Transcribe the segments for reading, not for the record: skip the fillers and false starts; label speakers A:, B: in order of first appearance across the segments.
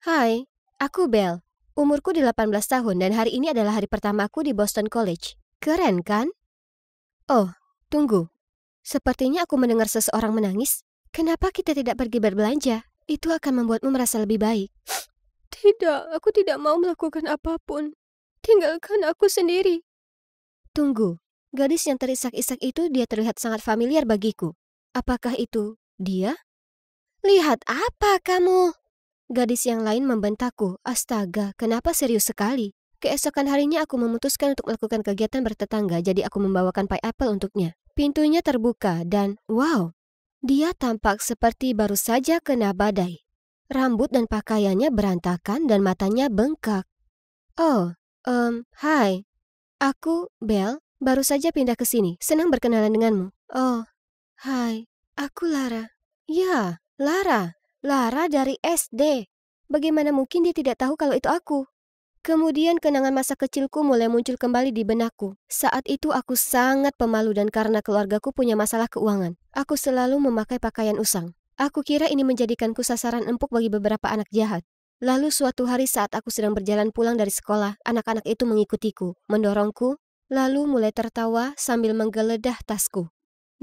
A: Hai, aku Belle. Umurku 18 tahun dan hari ini adalah hari pertamaku di Boston College. Keren kan? Oh, tunggu. Sepertinya aku mendengar seseorang menangis. Kenapa kita tidak pergi berbelanja? Itu akan membuatmu merasa lebih baik. Tidak, aku tidak mau melakukan apapun. Tinggalkan aku sendiri. Tunggu, gadis yang terisak-isak itu dia terlihat sangat familiar bagiku. Apakah itu dia? Lihat apa kamu? Gadis yang lain membentakku. Astaga, kenapa serius sekali? Keesokan harinya aku memutuskan untuk melakukan kegiatan bertetangga, jadi aku membawakan pie apple untuknya. Pintunya terbuka dan, wow, dia tampak seperti baru saja kena badai. Rambut dan pakaiannya berantakan dan matanya bengkak. Oh, hai. Aku, Belle, baru saja pindah ke sini. Senang berkenalan denganmu. Oh, hai. Aku Lara. Ya, Lara. Lara dari SD. Bagaimana mungkin dia tidak tahu kalau itu aku? Kemudian kenangan masa kecilku mulai muncul kembali di benakku. Saat itu aku sangat pemalu dan karena keluargaku punya masalah keuangan, aku selalu memakai pakaian usang. Aku kira ini menjadikanku sasaran empuk bagi beberapa anak jahat. Lalu suatu hari saat aku sedang berjalan pulang dari sekolah, anak-anak itu mengikutiku, mendorongku, lalu mulai tertawa sambil menggeledah tasku.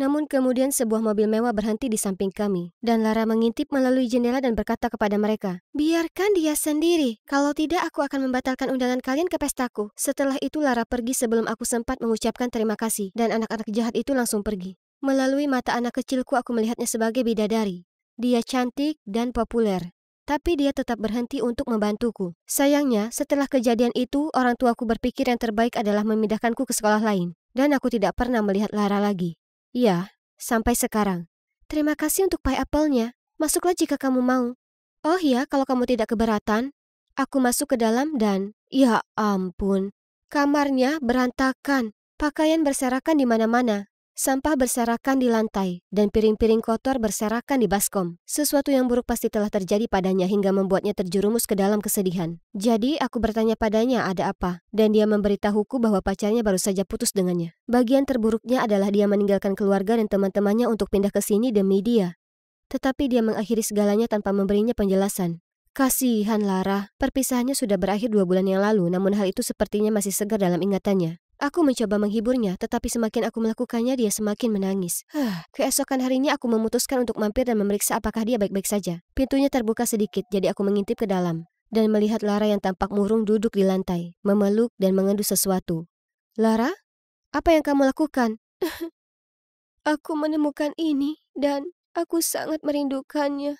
A: Namun kemudian sebuah mobil mewah berhenti di samping kami, dan Lara mengintip melalui jendela dan berkata kepada mereka, "Biarkan dia sendiri, kalau tidak aku akan membatalkan undangan kalian ke pestaku." Setelah itu Lara pergi sebelum aku sempat mengucapkan terima kasih, dan anak-anak jahat itu langsung pergi. Melalui mata anak kecilku aku melihatnya sebagai bidadari. Dia cantik dan populer, tapi dia tetap berhenti untuk membantuku. Sayangnya, setelah kejadian itu, orang tuaku berpikir yang terbaik adalah memindahkanku ke sekolah lain, dan aku tidak pernah melihat Lara lagi. Ya, sampai sekarang. Terima kasih untuk pie apple-nya. Masuklah jika kamu mau. Oh ya, kalau kamu tidak keberatan. Aku masuk ke dalam dan, ya ampun, kamarnya berantakan. Pakaian berserakan di mana-mana. Sampah berserakan di lantai, dan piring-piring kotor berserakan di baskom. Sesuatu yang buruk pasti telah terjadi padanya hingga membuatnya terjerumus ke dalam kesedihan. Jadi aku bertanya padanya ada apa, dan dia memberitahuku bahwa pacarnya baru saja putus dengannya. Bagian terburuknya adalah dia meninggalkan keluarga dan teman-temannya untuk pindah ke sini demi dia. Tetapi dia mengakhiri segalanya tanpa memberinya penjelasan. Kasihan Lara, perpisahannya sudah berakhir 2 bulan yang lalu, namun hal itu sepertinya masih segar dalam ingatannya. Aku mencoba menghiburnya, tetapi semakin aku melakukannya, dia semakin menangis. Keesokan harinya aku memutuskan untuk mampir dan memeriksa apakah dia baik-baik saja. Pintunya terbuka sedikit, jadi aku mengintip ke dalam dan melihat Lara yang tampak murung duduk di lantai, memeluk dan mengendu sesuatu. Lara, apa yang kamu lakukan? Aku menemukan ini dan aku sangat merindukannya.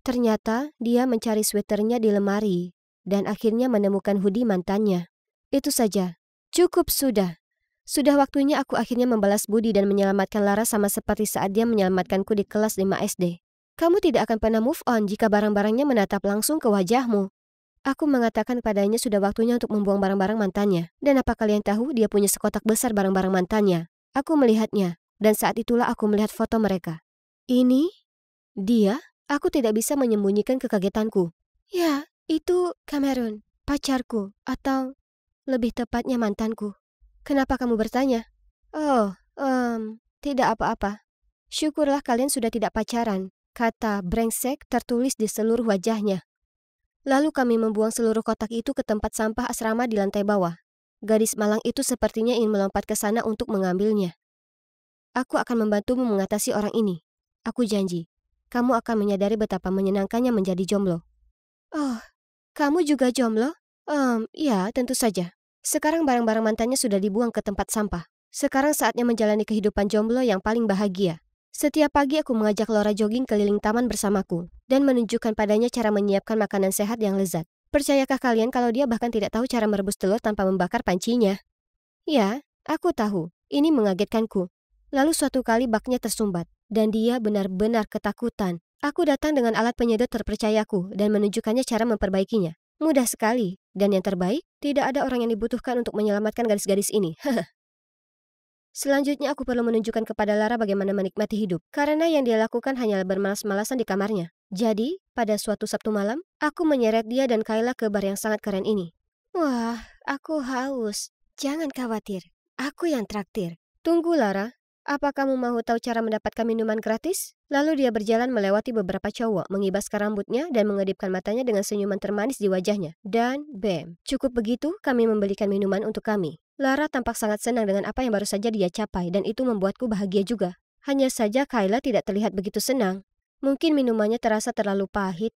A: Ternyata dia mencari sweaternya di lemari dan akhirnya menemukan hoodie mantannya. Itu saja. Cukup sudah. Sudah waktunya aku akhirnya membalas budi dan menyelamatkan Lara sama seperti saat dia menyelamatkanku di kelas 5 SD. Kamu tidak akan pernah move on jika barang-barangnya menatap langsung ke wajahmu. Aku mengatakan padanya sudah waktunya untuk membuang barang-barang mantannya. Dan apa kalian tahu, dia punya sekotak besar barang-barang mantannya. Aku melihatnya, dan saat itulah aku melihat foto mereka. Ini? Dia? Aku tidak bisa menyembunyikan kekagetanku. Ya, itu Cameron, pacarku, atau lebih tepatnya mantanku. Kenapa kamu bertanya? Oh, tidak apa-apa. Syukurlah kalian sudah tidak pacaran. Kata brengsek tertulis di seluruh wajahnya. Lalu kami membuang seluruh kotak itu ke tempat sampah asrama di lantai bawah. Gadis malang itu sepertinya ingin melompat ke sana untuk mengambilnya. Aku akan membantumu mengatasi orang ini. Aku janji. Kamu akan menyadari betapa menyenangkannya menjadi jomblo. Oh, kamu juga jomblo? Ya, tentu saja. Sekarang barang-barang mantannya sudah dibuang ke tempat sampah. Sekarang saatnya menjalani kehidupan jomblo yang paling bahagia. Setiap pagi aku mengajak Laura jogging keliling taman bersamaku dan menunjukkan padanya cara menyiapkan makanan sehat yang lezat. Percayakah kalian kalau dia bahkan tidak tahu cara merebus telur tanpa membakar pancinya? Ya, aku tahu. Ini mengagetkanku. Lalu suatu kali baknya tersumbat, dan dia benar-benar ketakutan. Aku datang dengan alat penyedot terpercayaku dan menunjukkannya cara memperbaikinya. Mudah sekali, dan yang terbaik, tidak ada orang yang dibutuhkan untuk menyelamatkan gadis-gadis ini. Selanjutnya aku perlu menunjukkan kepada Lara bagaimana menikmati hidup, karena yang dia lakukan hanyalah bermalas-malasan di kamarnya. Jadi, pada suatu Sabtu malam, aku menyeret dia dan Kayla ke bar yang sangat keren ini. Wah, aku haus. Jangan khawatir, aku yang traktir. Tunggu Lara, Apa kamu mau tahu cara mendapatkan minuman gratis? Lalu dia berjalan melewati beberapa cowok, mengibaskan rambutnya dan mengedipkan matanya dengan senyuman termanis di wajahnya. Dan bam, cukup begitu kami membelikan minuman untuk kami. Lara tampak sangat senang dengan apa yang baru saja dia capai dan itu membuatku bahagia juga. Hanya saja Kayla tidak terlihat begitu senang. Mungkin minumannya terasa terlalu pahit.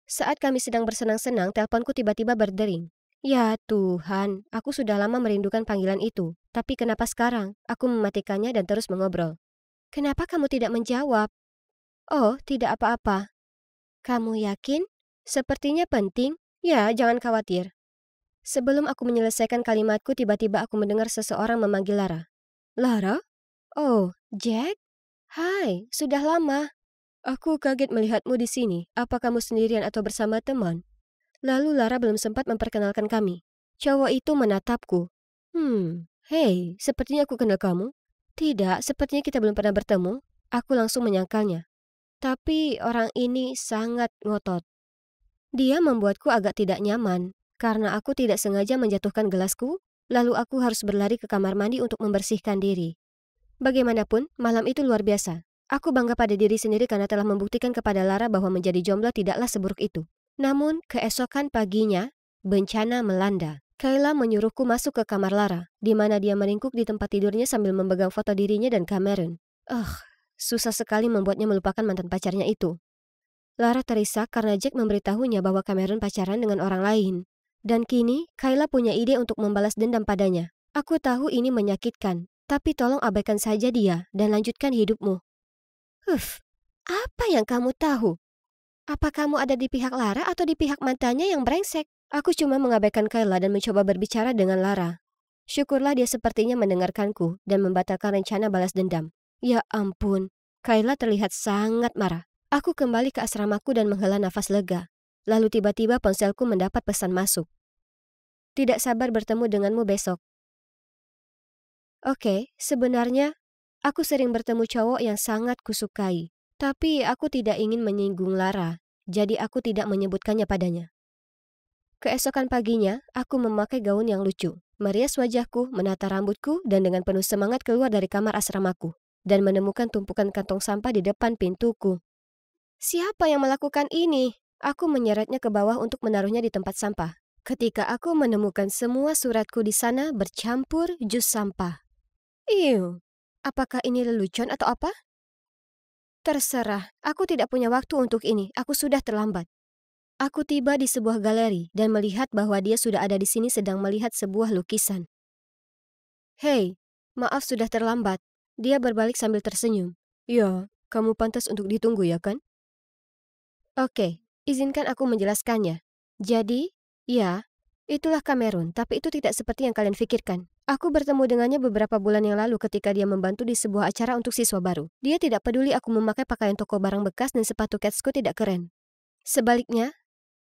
A: Saat kami sedang bersenang-senang, teleponku tiba-tiba berdering. Ya Tuhan, aku sudah lama merindukan panggilan itu. Tapi kenapa sekarang? Aku mematikannya dan terus mengobrol. Kenapa kamu tidak menjawab? Oh, tidak apa-apa. Kamu yakin? Sepertinya penting. Ya, jangan khawatir. Sebelum aku menyelesaikan kalimatku, tiba-tiba aku mendengar seseorang memanggil Lara. Lara? Oh, Jack? Hai, sudah lama. Aku kaget melihatmu di sini. Apa kamu sendirian atau bersama teman? Lalu Lara belum sempat memperkenalkan kami. Cowok itu menatapku. Hei, sepertinya aku kenal kamu. Tidak, sepertinya kita belum pernah bertemu. Aku langsung menyangkalnya. Tapi orang ini sangat ngotot. Dia membuatku agak tidak nyaman, karena aku tidak sengaja menjatuhkan gelasku, lalu aku harus berlari ke kamar mandi untuk membersihkan diri. Bagaimanapun, malam itu luar biasa. Aku bangga pada diri sendiri karena telah membuktikan kepada Lara bahwa menjadi jomblo tidaklah seburuk itu. Namun, keesokan paginya, bencana melanda. Kayla menyuruhku masuk ke kamar Lara, di mana dia meringkuk di tempat tidurnya sambil memegang foto dirinya dan Cameron. Susah sekali membuatnya melupakan mantan pacarnya itu. Lara terisak karena Jack memberitahunya bahwa Cameron pacaran dengan orang lain. Dan kini, Kayla punya ide untuk membalas dendam padanya. Aku tahu ini menyakitkan, tapi tolong abaikan saja dia dan lanjutkan hidupmu. Apa yang kamu tahu? Apa kamu ada di pihak Lara atau di pihak mantannya yang brengsek? Aku cuma mengabaikan Kayla dan mencoba berbicara dengan Lara. Syukurlah dia sepertinya mendengarkanku dan membatalkan rencana balas dendam. Ya ampun, Kayla terlihat sangat marah. Aku kembali ke asramaku dan menghela nafas lega. Lalu tiba-tiba ponselku mendapat pesan masuk. Tidak sabar bertemu denganmu besok. Oke, sebenarnya aku sering bertemu cowok yang sangat kusukai. Tapi aku tidak ingin menyinggung Lara, jadi aku tidak menyebutkannya padanya. Keesokan paginya, aku memakai gaun yang lucu, merias wajahku, menata rambutku, dan dengan penuh semangat keluar dari kamar asramaku, dan menemukan tumpukan kantong sampah di depan pintuku. Siapa yang melakukan ini? Aku menyeretnya ke bawah untuk menaruhnya di tempat sampah. Ketika aku menemukan semua suratku di sana bercampur jus sampah. Apakah ini lelucon atau apa? Terserah, aku tidak punya waktu untuk ini, aku sudah terlambat. Aku tiba di sebuah galeri dan melihat bahwa dia sudah ada di sini sedang melihat sebuah lukisan. Hei, maaf sudah terlambat. Dia berbalik sambil tersenyum. Ya, kamu pantas untuk ditunggu ya kan? Oke, izinkan aku menjelaskannya. Jadi, ya, itulah Cameron, tapi itu tidak seperti yang kalian pikirkan. Aku bertemu dengannya beberapa bulan yang lalu ketika dia membantu di sebuah acara untuk siswa baru. Dia tidak peduli aku memakai pakaian toko barang bekas dan sepatu katsku tidak keren. Sebaliknya,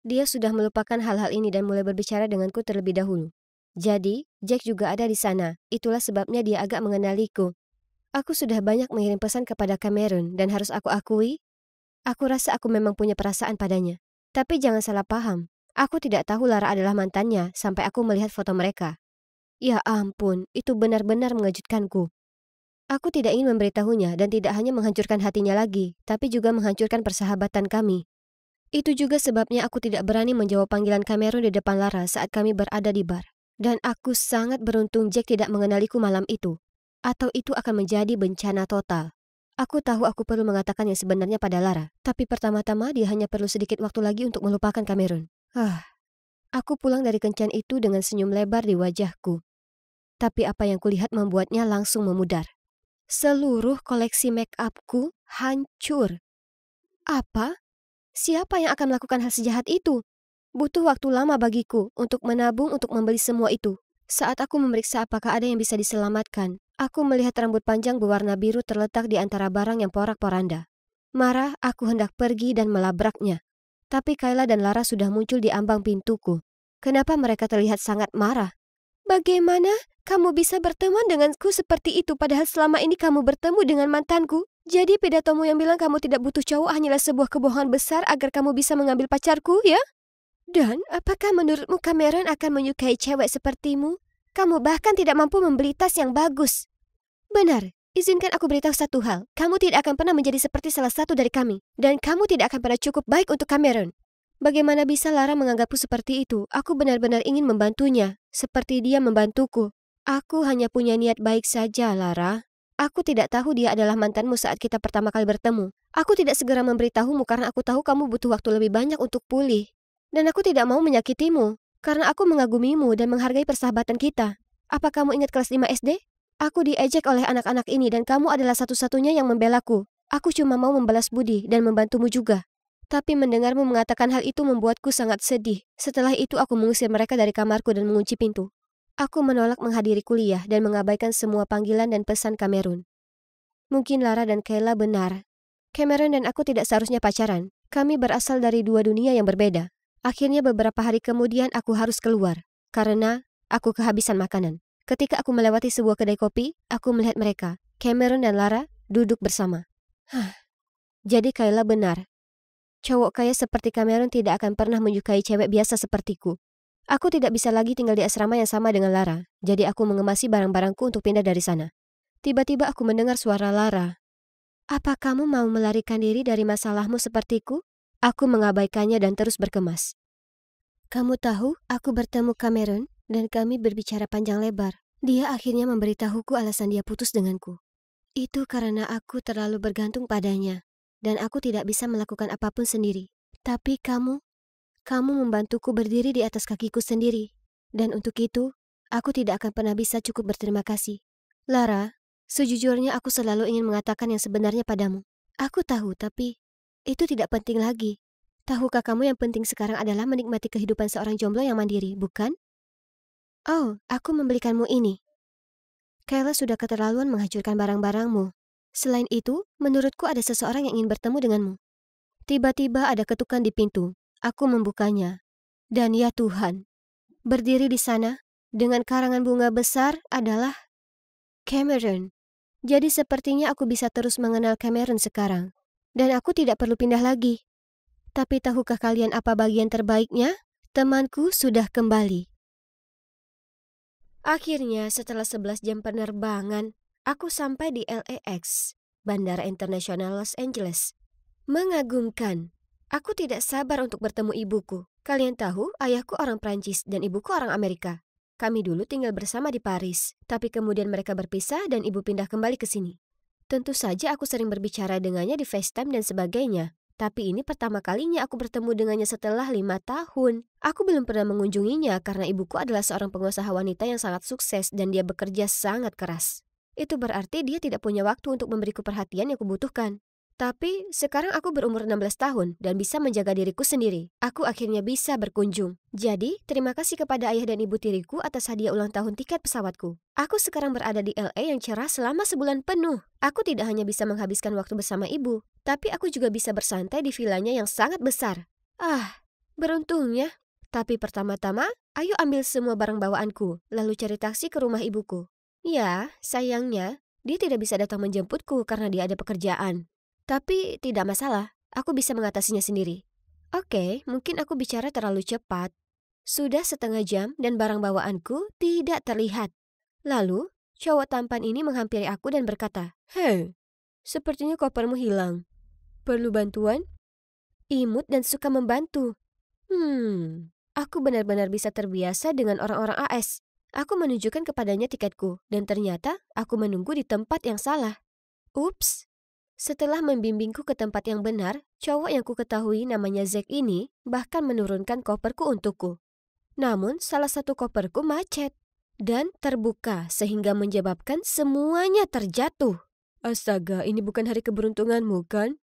A: dia sudah melupakan hal-hal ini dan mulai berbicara denganku terlebih dahulu. Jadi, Jack juga ada di sana. Itulah sebabnya dia agak mengenaliku. Aku sudah banyak mengirim pesan kepada Cameron dan harus aku akui, aku rasa aku memang punya perasaan padanya. Tapi jangan salah paham. Aku tidak tahu Lara adalah mantannya sampai aku melihat foto mereka. Ya ampun, itu benar-benar mengejutkanku. Aku tidak ingin memberitahunya dan tidak hanya menghancurkan hatinya lagi, tapi juga menghancurkan persahabatan kami. Itu juga sebabnya aku tidak berani menjawab panggilan Cameron di depan Lara saat kami berada di bar. Dan aku sangat beruntung Jack tidak mengenaliku malam itu. Atau itu akan menjadi bencana total. Aku tahu aku perlu mengatakan yang sebenarnya pada Lara, tapi pertama-tama dia hanya perlu sedikit waktu lagi untuk melupakan Cameron. Aku pulang dari kencan itu dengan senyum lebar di wajahku. Tapi apa yang kulihat membuatnya langsung memudar. Seluruh koleksi make-upku hancur. Apa? Siapa yang akan melakukan hal sejahat itu? Butuh waktu lama bagiku untuk menabung untuk membeli semua itu. Saat aku memeriksa apakah ada yang bisa diselamatkan, aku melihat rambut panjang berwarna biru terletak di antara barang yang porak-poranda. Marah, aku hendak pergi dan melabraknya. Tapi Kayla dan Lara sudah muncul di ambang pintuku. Kenapa mereka terlihat sangat marah? Bagaimana kamu bisa berteman denganku seperti itu padahal selama ini kamu bertemu dengan mantanku? Jadi pidatomu yang bilang kamu tidak butuh cowok hanyalah sebuah kebohongan besar agar kamu bisa mengambil pacarku, ya? Dan apakah menurutmu Cameron akan menyukai cewek sepertimu? Kamu bahkan tidak mampu membeli tas yang bagus. Benar, Izinkan aku beritahu satu hal. Kamu tidak akan pernah menjadi seperti salah satu dari kami. Dan kamu tidak akan pernah cukup baik untuk Cameron. Bagaimana bisa Lara menganggapku seperti itu? Aku benar-benar ingin membantunya, seperti dia membantuku. Aku hanya punya niat baik saja, Lara. Aku tidak tahu dia adalah mantanmu saat kita pertama kali bertemu. Aku tidak segera memberitahumu karena aku tahu kamu butuh waktu lebih banyak untuk pulih. Dan aku tidak mau menyakitimu, karena aku mengagumimu dan menghargai persahabatan kita. Apa kamu ingat kelas 5 SD? Aku diejek oleh anak-anak ini dan kamu adalah satu-satunya yang membelaku. Aku cuma mau membalas budi dan membantumu juga. Tapi mendengarmu mengatakan hal itu membuatku sangat sedih. Setelah itu aku mengusir mereka dari kamarku dan mengunci pintu. Aku menolak menghadiri kuliah dan mengabaikan semua panggilan dan pesan Cameron. Mungkin Lara dan Kayla benar. Cameron dan aku tidak seharusnya pacaran. Kami berasal dari dua dunia yang berbeda. Akhirnya beberapa hari kemudian aku harus keluar. Karena aku kehabisan makanan. Ketika aku melewati sebuah kedai kopi, aku melihat mereka, Cameron dan Lara, duduk bersama. Jadi Kayla benar. Cowok kaya seperti Cameron tidak akan pernah menyukai cewek biasa sepertiku. Aku tidak bisa lagi tinggal di asrama yang sama dengan Lara, jadi aku mengemasi barang-barangku untuk pindah dari sana. Tiba-tiba aku mendengar suara Lara. Apa kamu mau melarikan diri dari masalahmu sepertiku? Aku mengabaikannya dan terus berkemas. Kamu tahu, aku bertemu Cameron dan kami berbicara panjang lebar. Dia akhirnya memberitahuku alasan dia putus denganku. Itu karena aku terlalu bergantung padanya. Dan aku tidak bisa melakukan apapun sendiri. Tapi kamu membantuku berdiri di atas kakiku sendiri. Dan untuk itu, aku tidak akan pernah bisa cukup berterima kasih. Lara, sejujurnya aku selalu ingin mengatakan yang sebenarnya padamu. Aku tahu, tapi itu tidak penting lagi. Tahukah kamu yang penting sekarang adalah menikmati kehidupan seorang jomblo yang mandiri, bukan? Oh, aku membelikanmu ini. Kayla sudah keterlaluan menghancurkan barang-barangmu. Selain itu, menurutku ada seseorang yang ingin bertemu denganmu. Tiba-tiba ada ketukan di pintu. Aku membukanya. Dan ya Tuhan, berdiri di sana, dengan karangan bunga besar adalah Cameron. Jadi sepertinya aku bisa terus mengenal Cameron sekarang. Dan aku tidak perlu pindah lagi. Tapi tahukah kalian apa bagian terbaiknya? Temanku sudah kembali. Akhirnya setelah 11 jam penerbangan, aku sampai di LAX, Bandara Internasional Los Angeles. Mengagumkan. Aku tidak sabar untuk bertemu ibuku. Kalian tahu, ayahku orang Prancis dan ibuku orang Amerika. Kami dulu tinggal bersama di Paris, tapi kemudian mereka berpisah dan ibu pindah kembali ke sini. Tentu saja aku sering berbicara dengannya di FaceTime dan sebagainya. Tapi ini pertama kalinya aku bertemu dengannya setelah 5 tahun. Aku belum pernah mengunjunginya karena ibuku adalah seorang pengusaha wanita yang sangat sukses dan dia bekerja sangat keras. Itu berarti dia tidak punya waktu untuk memberiku perhatian yang kubutuhkan. Tapi sekarang aku berumur 16 tahun dan bisa menjaga diriku sendiri. Aku akhirnya bisa berkunjung. Jadi, terima kasih kepada ayah dan ibu tiriku atas hadiah ulang tahun tiket pesawatku. Aku sekarang berada di LA yang cerah selama sebulan penuh. Aku tidak hanya bisa menghabiskan waktu bersama ibu, tapi aku juga bisa bersantai di vilanya yang sangat besar. Beruntungnya. Tapi pertama-tama, ayo ambil semua barang bawaanku, lalu cari taksi ke rumah ibuku. Ya, sayangnya, dia tidak bisa datang menjemputku karena dia ada pekerjaan. Tapi tidak masalah, aku bisa mengatasinya sendiri. Oke, mungkin aku bicara terlalu cepat. Sudah setengah jam dan barang bawaanku tidak terlihat. Lalu, cowok tampan ini menghampiri aku dan berkata, "Hei, sepertinya kopermu hilang. Perlu bantuan?" Imut dan suka membantu. Aku benar-benar bisa terbiasa dengan orang-orang AS. Aku menunjukkan kepadanya tiketku, dan ternyata aku menunggu di tempat yang salah. Ups. Setelah membimbingku ke tempat yang benar, cowok yang ku ketahui namanya Zack ini bahkan menurunkan koperku untukku. Namun, salah satu koperku macet dan terbuka sehingga menyebabkan semuanya terjatuh. Astaga, ini bukan hari keberuntunganmu, kan?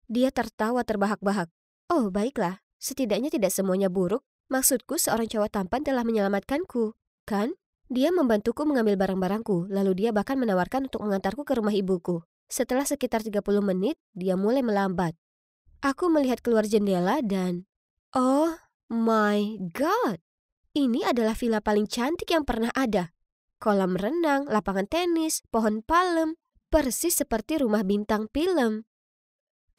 A: Dia tertawa terbahak-bahak. Oh, baiklah. Setidaknya tidak semuanya buruk. Maksudku, seorang cowok tampan telah menyelamatkanku, kan? Dia membantuku mengambil barang-barangku, lalu dia bahkan menawarkan untuk mengantarku ke rumah ibuku. Setelah sekitar 30 menit, dia mulai melambat. Aku melihat keluar jendela dan... Oh my God! Ini adalah villa paling cantik yang pernah ada. Kolam renang, lapangan tenis, pohon palem, persis seperti rumah bintang film.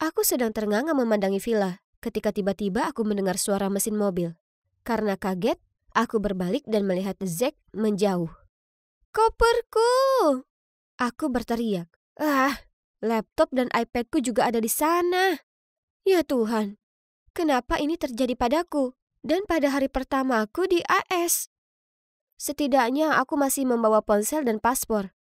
A: Aku sedang ternganga memandangi villa, ketika tiba-tiba aku mendengar suara mesin mobil. Karena kaget, aku berbalik dan melihat Zack menjauh. Koperku! Aku berteriak. Ah, laptop dan iPadku juga ada di sana. Ya Tuhan, kenapa ini terjadi padaku? Dan pada hari pertamaku di AS. Setidaknya aku masih membawa ponsel dan paspor.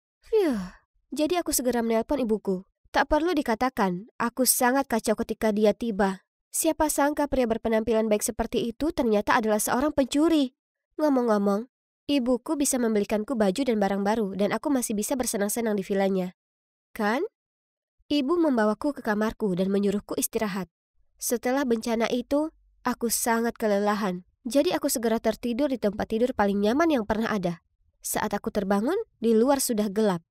A: Jadi aku segera menelpon ibuku. Tak perlu dikatakan, aku sangat kacau ketika dia tiba. Siapa sangka pria berpenampilan baik seperti itu ternyata adalah seorang pencuri. Ngomong-ngomong, ibuku bisa membelikanku baju dan barang baru dan aku masih bisa bersenang-senang di vilanya. Kan? Ibu membawaku ke kamarku dan menyuruhku istirahat. Setelah bencana itu, aku sangat kelelahan. Jadi aku segera tertidur di tempat tidur paling nyaman yang pernah ada. Saat aku terbangun, di luar sudah gelap.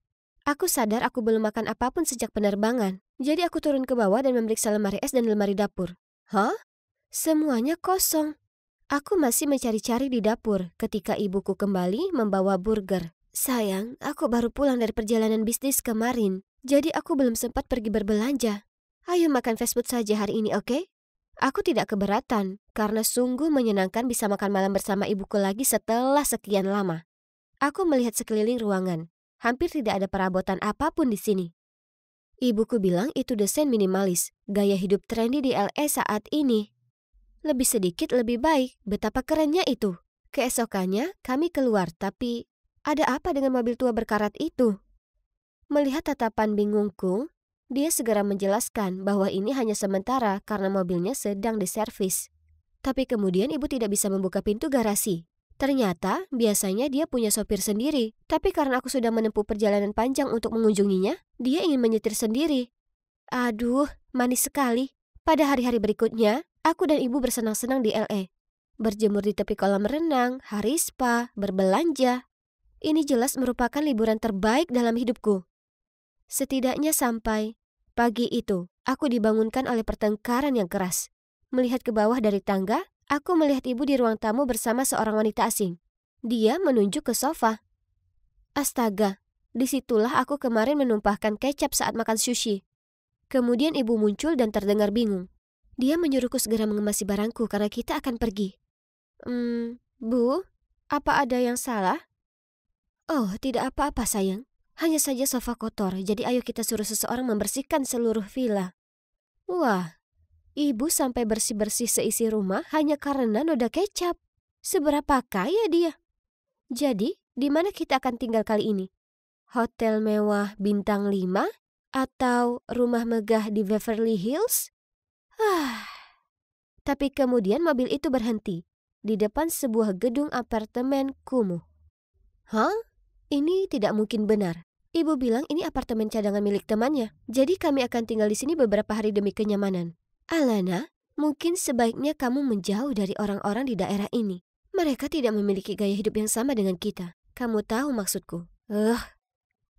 A: Aku sadar aku belum makan apapun sejak penerbangan. Jadi aku turun ke bawah dan memeriksa lemari es dan lemari dapur. Hah? Semuanya kosong. Aku masih mencari-cari di dapur ketika ibuku kembali membawa burger. Sayang, aku baru pulang dari perjalanan bisnis kemarin. Jadi aku belum sempat pergi berbelanja. Ayo makan fast food saja hari ini, oke? Aku tidak keberatan, karena sungguh menyenangkan bisa makan malam bersama ibuku lagi setelah sekian lama. Aku melihat sekeliling ruangan. Hampir tidak ada perabotan apapun di sini. Ibuku bilang itu desain minimalis, gaya hidup trendy di LA saat ini. Lebih sedikit lebih baik, betapa kerennya itu. Keesokannya kami keluar, tapi ada apa dengan mobil tua berkarat itu? Melihat tatapan bingungku, dia segera menjelaskan bahwa ini hanya sementara karena mobilnya sedang diservis. Tapi kemudian ibu tidak bisa membuka pintu garasi. Ternyata biasanya dia punya sopir sendiri, tapi karena aku sudah menempuh perjalanan panjang untuk mengunjunginya, dia ingin menyetir sendiri. Aduh, manis sekali. Pada hari-hari berikutnya, aku dan ibu bersenang-senang di LA. Berjemur di tepi kolam renang, hari spa, berbelanja. Ini jelas merupakan liburan terbaik dalam hidupku. Setidaknya sampai pagi itu, aku dibangunkan oleh pertengkaran yang keras. Melihat ke bawah dari tangga, aku melihat ibu di ruang tamu bersama seorang wanita asing. Dia menunjuk ke sofa. Astaga, disitulah aku kemarin menumpahkan kecap saat makan sushi. Kemudian ibu muncul dan terdengar bingung. Dia menyuruhku segera mengemasi barangku karena kita akan pergi. Bu, apa ada yang salah? Oh, tidak apa-apa sayang. Hanya saja sofa kotor, jadi ayo kita suruh seseorang membersihkan seluruh villa. Wah, ibu sampai bersih-bersih seisi rumah hanya karena noda kecap. Seberapa kaya dia? Jadi, di mana kita akan tinggal kali ini? Hotel mewah bintang 5? Atau rumah megah di Beverly Hills? Tapi kemudian mobil itu berhenti di depan sebuah gedung apartemen kumuh. Hah? Ini tidak mungkin benar. Ibu bilang ini apartemen cadangan milik temannya. Jadi kami akan tinggal di sini beberapa hari demi kenyamanan. Alana, mungkin sebaiknya kamu menjauh dari orang-orang di daerah ini. Mereka tidak memiliki gaya hidup yang sama dengan kita. Kamu tahu maksudku?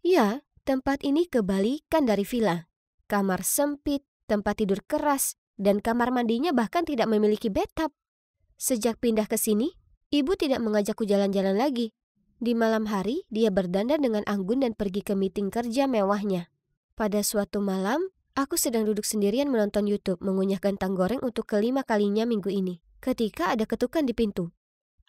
A: Ya, tempat ini kebalikan dari villa. Kamar sempit, tempat tidur keras, dan kamar mandinya bahkan tidak memiliki bathtub. Sejak pindah ke sini, ibu tidak mengajakku jalan-jalan lagi. Di malam hari, dia berdandan dengan anggun dan pergi ke meeting kerja mewahnya. Pada suatu malam, aku sedang duduk sendirian menonton YouTube mengunyah kentang goreng untuk kelima kalinya minggu ini. Ketika ada ketukan di pintu.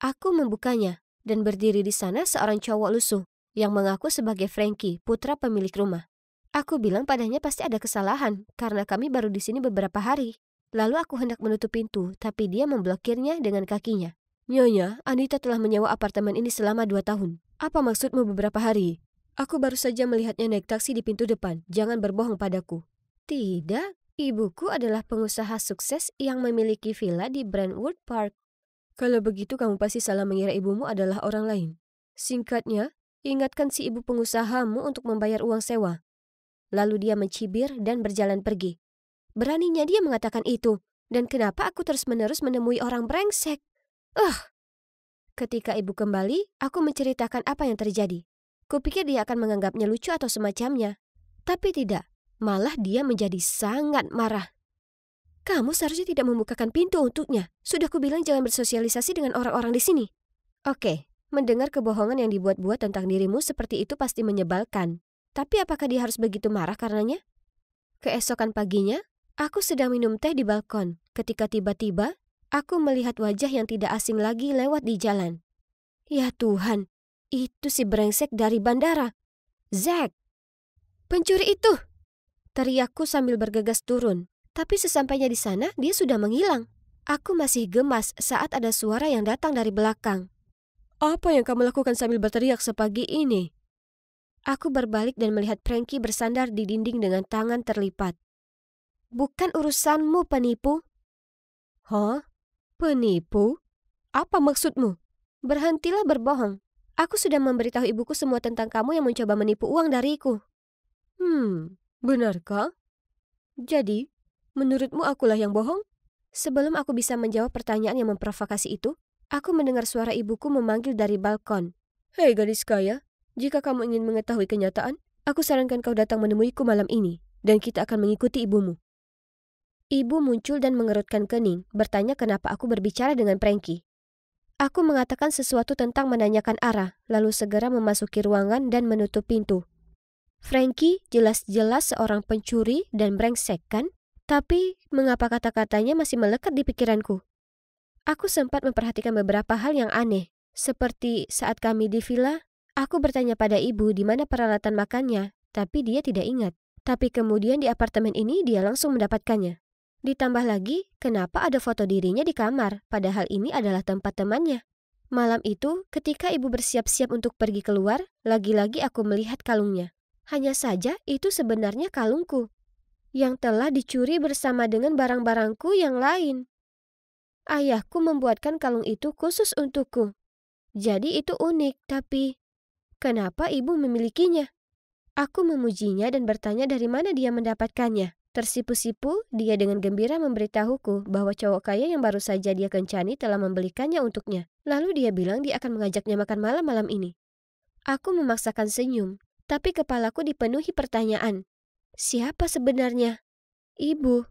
A: Aku membukanya, dan berdiri di sana seorang cowok lusuh yang mengaku sebagai Frankie, putra pemilik rumah. Aku bilang padanya pasti ada kesalahan, karena kami baru di sini beberapa hari. Lalu aku hendak menutup pintu, tapi dia memblokirnya dengan kakinya. Nyonya, Anita telah menyewa apartemen ini selama 2 tahun. Apa maksudmu beberapa hari? Aku baru saja melihatnya naik taksi di pintu depan. Jangan berbohong padaku. Tidak, ibuku adalah pengusaha sukses yang memiliki villa di Brentwood Park. Kalau begitu kamu pasti salah mengira ibumu adalah orang lain. Singkatnya, ingatkan si ibu pengusahamu untuk membayar uang sewa. Lalu dia mencibir dan berjalan pergi. Beraninya dia mengatakan itu. Dan kenapa aku terus-menerus menemui orang brengsek? Ketika ibu kembali, aku menceritakan apa yang terjadi. Kupikir dia akan menganggapnya lucu atau semacamnya. Tapi tidak, malah dia menjadi sangat marah. Kamu seharusnya tidak membukakan pintu untuknya. Sudah kubilang jangan bersosialisasi dengan orang-orang di sini. Oke, mendengar kebohongan yang dibuat-buat tentang dirimu seperti itu pasti menyebalkan. Tapi apakah dia harus begitu marah karenanya? Keesokan paginya, aku sedang minum teh di balkon ketika tiba-tiba aku melihat wajah yang tidak asing lagi lewat di jalan. Ya Tuhan, itu si brengsek dari bandara. Zack. Pencuri itu! Teriakku sambil bergegas turun. Tapi sesampainya di sana, dia sudah menghilang. Aku masih gemas saat ada suara yang datang dari belakang. Apa yang kamu lakukan sambil berteriak sepagi ini? Aku berbalik dan melihat Frankie bersandar di dinding dengan tangan terlipat. Bukan urusanmu, penipu. Hah? Penipu? Apa maksudmu? Berhentilah berbohong. Aku sudah memberitahu ibuku semua tentang kamu yang mencoba menipu uang dariku. Benarkah? Jadi, menurutmu akulah yang bohong? Sebelum aku bisa menjawab pertanyaan yang memprovokasi itu, aku mendengar suara ibuku memanggil dari balkon. Hei gadis kaya, jika kamu ingin mengetahui kenyataan, aku sarankan kau datang menemuiku malam ini, dan kita akan mengikuti ibumu. Ibu muncul dan mengerutkan kening, bertanya kenapa aku berbicara dengan Frankie. Aku mengatakan sesuatu tentang menanyakan arah, lalu segera memasuki ruangan dan menutup pintu. Frankie jelas-jelas seorang pencuri dan brengsek, kan? Tapi mengapa kata-katanya masih melekat di pikiranku? Aku sempat memperhatikan beberapa hal yang aneh, seperti saat kami di villa, aku bertanya pada ibu di mana peralatan makannya, tapi dia tidak ingat. Tapi kemudian di apartemen ini dia langsung mendapatkannya. Ditambah lagi, kenapa ada foto dirinya di kamar, padahal ini adalah tempat temannya. Malam itu, ketika ibu bersiap-siap untuk pergi keluar, lagi-lagi aku melihat kalungnya. Hanya saja itu sebenarnya kalungku, yang telah dicuri bersama dengan barang-barangku yang lain. Ayahku membuatkan kalung itu khusus untukku. Jadi itu unik, tapi kenapa ibu memilikinya? Aku memujinya dan bertanya dari mana dia mendapatkannya. Tersipu-sipu, dia dengan gembira memberitahuku bahwa cowok kaya yang baru saja dia kencani telah membelikannya untuknya. Lalu dia bilang dia akan mengajaknya makan malam malam ini. Aku memaksakan senyum, tapi kepalaku dipenuhi pertanyaan. Siapa sebenarnya? Ibu.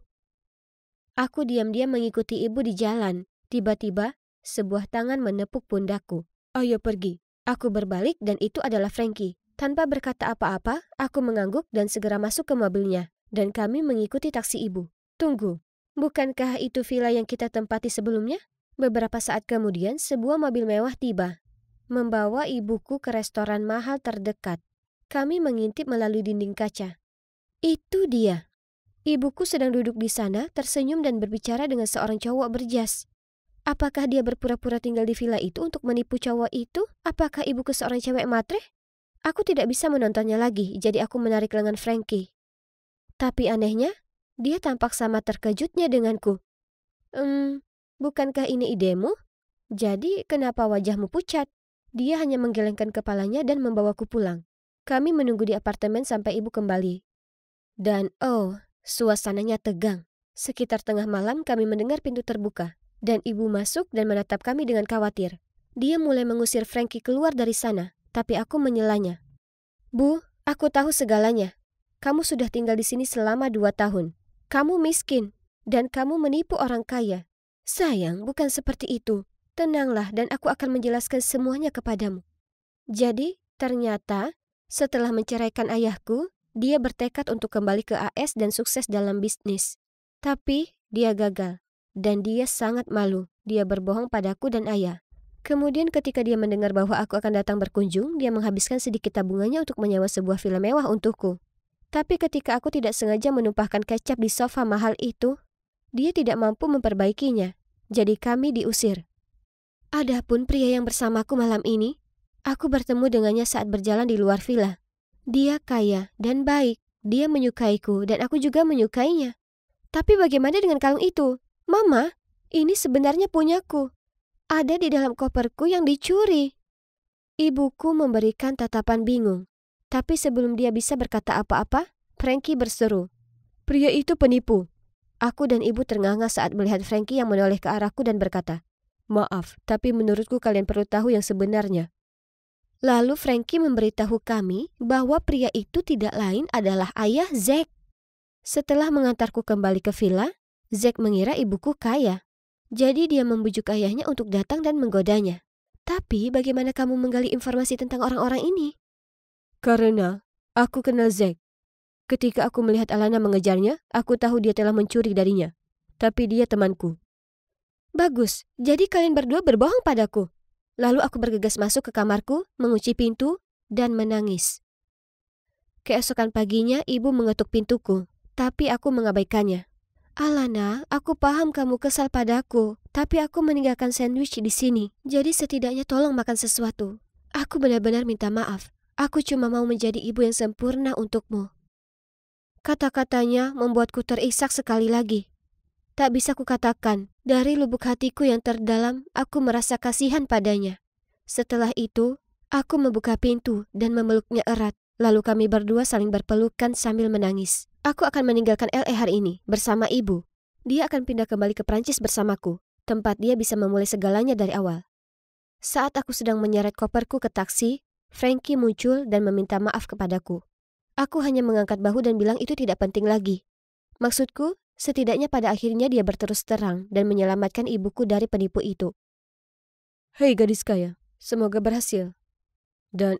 A: Aku diam-diam mengikuti ibu di jalan. Tiba-tiba, sebuah tangan menepuk pundakku. Ayo pergi. Aku berbalik dan itu adalah Frankie. Tanpa berkata apa-apa, aku mengangguk dan segera masuk ke mobilnya. Dan kami mengikuti taksi ibu. Tunggu, bukankah itu villa yang kita tempati sebelumnya? Beberapa saat kemudian, sebuah mobil mewah tiba, membawa ibuku ke restoran mahal terdekat. Kami mengintip melalui dinding kaca. Itu dia. Ibuku sedang duduk di sana, tersenyum dan berbicara dengan seorang cowok berjas. Apakah dia berpura-pura tinggal di villa itu untuk menipu cowok itu? Apakah ibuku seorang cewek matre? Aku tidak bisa menontonnya lagi, jadi aku menarik lengan Frankie. Tapi anehnya, dia tampak sama terkejutnya denganku. Bukankah ini idemu? Jadi kenapa wajahmu pucat? Dia hanya menggelengkan kepalanya dan membawaku pulang. Kami menunggu di apartemen sampai ibu kembali. Dan suasananya tegang. Sekitar tengah malam kami mendengar pintu terbuka. Dan ibu masuk dan menatap kami dengan khawatir. Dia mulai mengusir Frankie keluar dari sana, tapi aku menyelanya. Bu, aku tahu segalanya. Kamu sudah tinggal di sini selama 2 tahun. Kamu miskin, dan kamu menipu orang kaya. Sayang, bukan seperti itu. Tenanglah dan aku akan menjelaskan semuanya kepadamu. Jadi, ternyata, setelah menceraikan ayahku, dia bertekad untuk kembali ke AS dan sukses dalam bisnis. Tapi, dia gagal. Dan dia sangat malu. Dia berbohong padaku dan ayah. Kemudian ketika dia mendengar bahwa aku akan datang berkunjung, dia menghabiskan sedikit tabungannya untuk menyewa sebuah villa mewah untukku. Tapi ketika aku tidak sengaja menumpahkan kecap di sofa mahal itu, dia tidak mampu memperbaikinya. Jadi kami diusir. Adapun pria yang bersamaku malam ini, aku bertemu dengannya saat berjalan di luar villa. Dia kaya dan baik. Dia menyukaiku dan aku juga menyukainya. Tapi bagaimana dengan kalung itu? Mama, ini sebenarnya punyaku. Ada di dalam koperku yang dicuri. Ibuku memberikan tatapan bingung. Tapi sebelum dia bisa berkata apa-apa, Frankie berseru. Pria itu penipu. Aku dan ibu ternganga saat melihat Frankie yang menoleh ke arahku dan berkata, maaf, tapi menurutku kalian perlu tahu yang sebenarnya. Lalu Frankie memberitahu kami bahwa pria itu tidak lain adalah ayah Zack. Setelah mengantarku kembali ke villa, Zack mengira ibuku kaya. Jadi dia membujuk ayahnya untuk datang dan menggodanya. Tapi bagaimana kamu menggali informasi tentang orang-orang ini? Karena aku kenal Zack. Ketika aku melihat Alana mengejarnya, aku tahu dia telah mencuri darinya. Tapi dia temanku. Bagus, jadi kalian berdua berbohong padaku. Lalu aku bergegas masuk ke kamarku, mengunci pintu, dan menangis. Keesokan paginya ibu mengetuk pintuku, tapi aku mengabaikannya. Alana, aku paham kamu kesal padaku, tapi aku meninggalkan sandwich di sini. Jadi setidaknya tolong makan sesuatu. Aku benar-benar minta maaf. Aku cuma mau menjadi ibu yang sempurna untukmu. Kata-katanya membuatku terisak sekali lagi. Tak bisa kukatakan, dari lubuk hatiku yang terdalam, aku merasa kasihan padanya. Setelah itu, aku membuka pintu dan memeluknya erat. Lalu kami berdua saling berpelukan sambil menangis. Aku akan meninggalkan LA hari ini bersama ibu. Dia akan pindah kembali ke Prancis bersamaku, tempat dia bisa memulai segalanya dari awal. Saat aku sedang menyeret koperku ke taksi, Frankie muncul dan meminta maaf kepadaku. Aku hanya mengangkat bahu dan bilang itu tidak penting lagi. Maksudku, setidaknya pada akhirnya dia berterus terang dan menyelamatkan ibuku dari penipu itu. Hei gadis kaya, semoga berhasil. Dan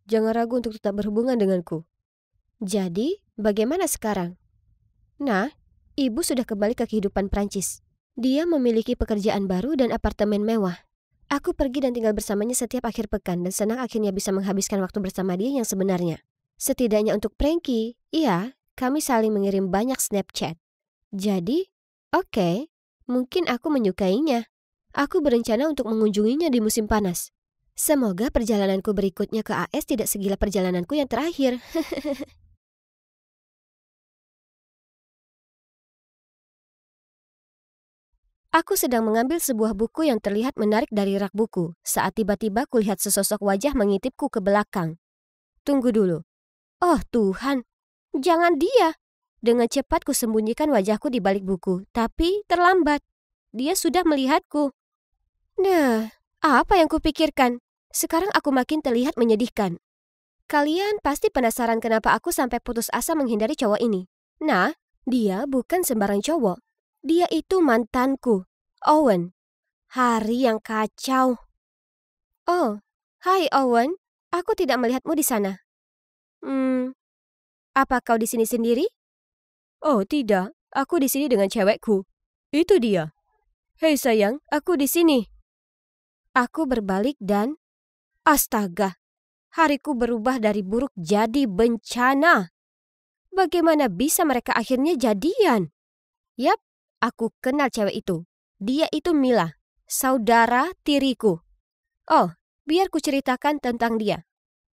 A: jangan ragu untuk tetap berhubungan denganku. Jadi, bagaimana sekarang? Nah, ibu sudah kembali ke kehidupan Prancis. Dia memiliki pekerjaan baru dan apartemen mewah. Aku pergi dan tinggal bersamanya setiap akhir pekan dan senang akhirnya bisa menghabiskan waktu bersama dia yang sebenarnya. Setidaknya untuk Frankie, iya, kami saling mengirim banyak Snapchat. Jadi, oke, mungkin aku menyukainya. Aku berencana untuk mengunjunginya di musim panas. Semoga perjalananku berikutnya ke AS tidak segila perjalananku yang terakhir. Aku sedang mengambil sebuah buku yang terlihat menarik dari rak buku saat tiba-tiba kulihat sesosok wajah mengintipku ke belakang. Tunggu dulu. Oh Tuhan, jangan dia. Dengan cepat kusembunyikan wajahku di balik buku, tapi terlambat. Dia sudah melihatku. Nah, apa yang kupikirkan? Sekarang aku makin terlihat menyedihkan. Kalian pasti penasaran kenapa aku sampai putus asa menghindari cowok ini. Nah, dia bukan sembarang cowok. Dia itu mantanku, Owen. Hari yang kacau. Oh, hai Owen. Aku tidak melihatmu di sana. Apa kau di sini sendiri? Oh, tidak. Aku di sini dengan cewekku. Itu dia. Hei sayang, aku di sini. Aku berbalik dan... Astaga, hariku berubah dari buruk jadi bencana. Bagaimana bisa mereka akhirnya jadian? Yap, aku kenal cewek itu. Dia itu Mila, saudara tiriku. Oh, biar ku ceritakan tentang dia.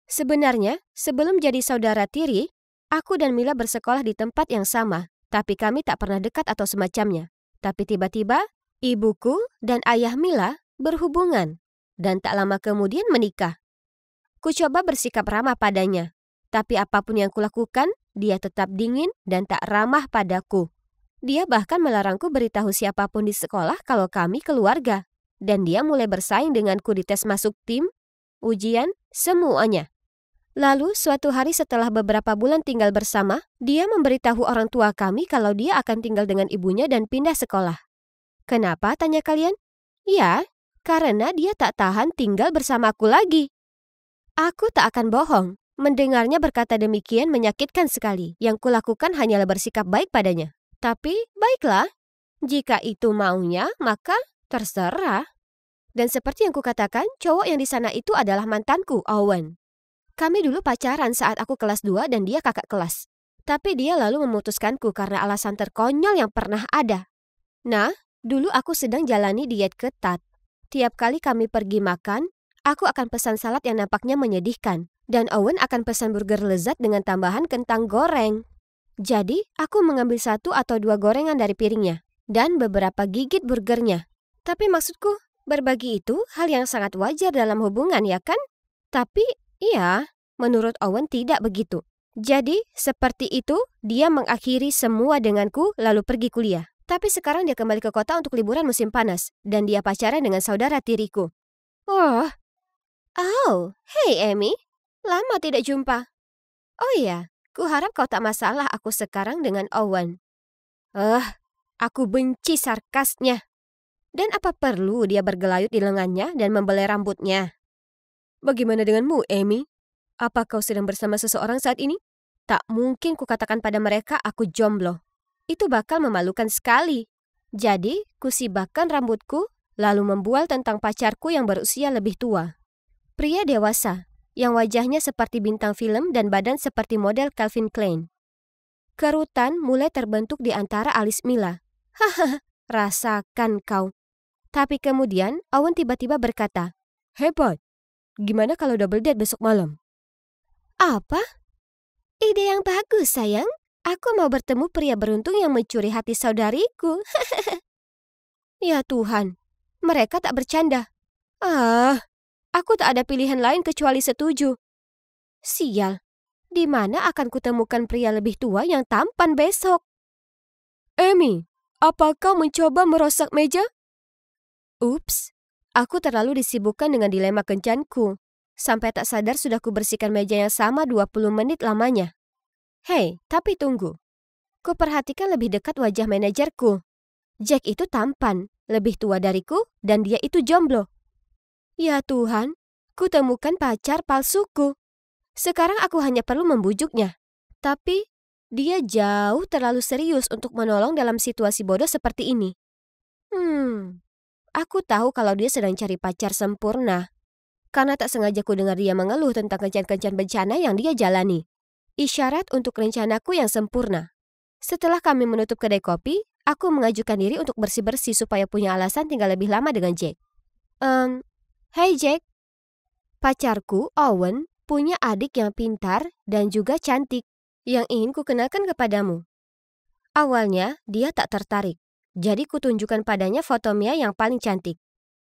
A: Sebenarnya, sebelum jadi saudara tiri, aku dan Mila bersekolah di tempat yang sama, tapi kami tak pernah dekat atau semacamnya. Tapi tiba-tiba, ibuku dan ayah Mila berhubungan, dan tak lama kemudian menikah. Ku coba bersikap ramah padanya, tapi apapun yang kulakukan, dia tetap dingin dan tak ramah padaku. Dia bahkan melarangku beritahu siapapun di sekolah kalau kami keluarga. Dan dia mulai bersaing denganku di tes masuk tim, ujian, semuanya. Lalu suatu hari setelah beberapa bulan tinggal bersama, dia memberitahu orang tua kami kalau dia akan tinggal dengan ibunya dan pindah sekolah. Kenapa, tanya kalian? Ya, karena dia tak tahan tinggal bersamaku lagi. Aku tak akan bohong. Mendengarnya berkata demikian menyakitkan sekali. Yang kulakukan hanyalah bersikap baik padanya. Tapi, baiklah. Jika itu maunya, maka terserah. Dan seperti yang kukatakan, cowok yang di sana itu adalah mantanku, Owen. Kami dulu pacaran saat aku kelas 2 dan dia kakak kelas. Tapi dia lalu memutuskanku karena alasan terkonyol yang pernah ada. Nah, dulu aku sedang jalani diet ketat. Tiap kali kami pergi makan, aku akan pesan salad yang nampaknya menyedihkan. Dan Owen akan pesan burger lezat dengan tambahan kentang goreng. Jadi, aku mengambil 1 atau 2 gorengan dari piringnya. Dan beberapa gigit burgernya. Tapi maksudku, berbagi itu hal yang sangat wajar dalam hubungan, ya kan? Tapi, iya, menurut Owen tidak begitu. Jadi, seperti itu, dia mengakhiri semua denganku lalu pergi kuliah. Tapi sekarang dia kembali ke kota untuk liburan musim panas. Dan dia pacaran dengan saudara tiriku. Oh, hey Amy, lama tidak jumpa. Oh iya, kuharap kau tak masalah aku sekarang dengan Owen. Aku benci sarkasnya. Dan apa perlu dia bergelayut di lengannya dan membelai rambutnya? Bagaimana denganmu, Amy? Apa kau sedang bersama seseorang saat ini? Tak mungkin kukatakan pada mereka aku jomblo. Itu bakal memalukan sekali. Jadi, kusibakkan rambutku, lalu membual tentang pacarku yang berusia lebih tua. Pria dewasa. yang wajahnya seperti bintang film dan badan seperti model Calvin Klein. Kerutan mulai terbentuk di antara alis Mila. Hahaha, rasakan kau. Tapi kemudian Owen tiba-tiba berkata, "Hebat, gimana kalau double date besok malam?" "Apa? Ide yang bagus, sayang. Aku mau bertemu pria beruntung yang mencuri hati saudariku." Ya Tuhan, mereka tak bercanda. Aku tak ada pilihan lain kecuali setuju. Sial, di mana akan kutemukan pria lebih tua yang tampan besok? Amy, apa kau mencoba merosak meja? Ups, aku terlalu disibukkan dengan dilema kencanku. Sampai tak sadar sudah kubersihkan meja yang sama 20 menit lamanya. Hei, tapi tunggu. Kuperhatikan lebih dekat wajah manajerku. Jack itu tampan, lebih tua dariku, dan dia itu jomblo. Ya Tuhan, kutemukan pacar palsuku. Sekarang aku hanya perlu membujuknya. Tapi, dia jauh terlalu serius untuk menolong dalam situasi bodoh seperti ini. Aku tahu kalau dia sedang cari pacar sempurna. Karena tak sengaja ku dengar dia mengeluh tentang kencan-kencan bencana yang dia jalani. Isyarat untuk rencanaku yang sempurna. Setelah kami menutup kedai kopi, aku mengajukan diri untuk bersih-bersih supaya punya alasan tinggal lebih lama dengan Jack. Hey Jack, pacarku, Owen, punya adik yang pintar dan juga cantik yang ingin kukenalkan kepadamu. Awalnya, dia tak tertarik. Jadi kutunjukkan padanya foto Mia yang paling cantik.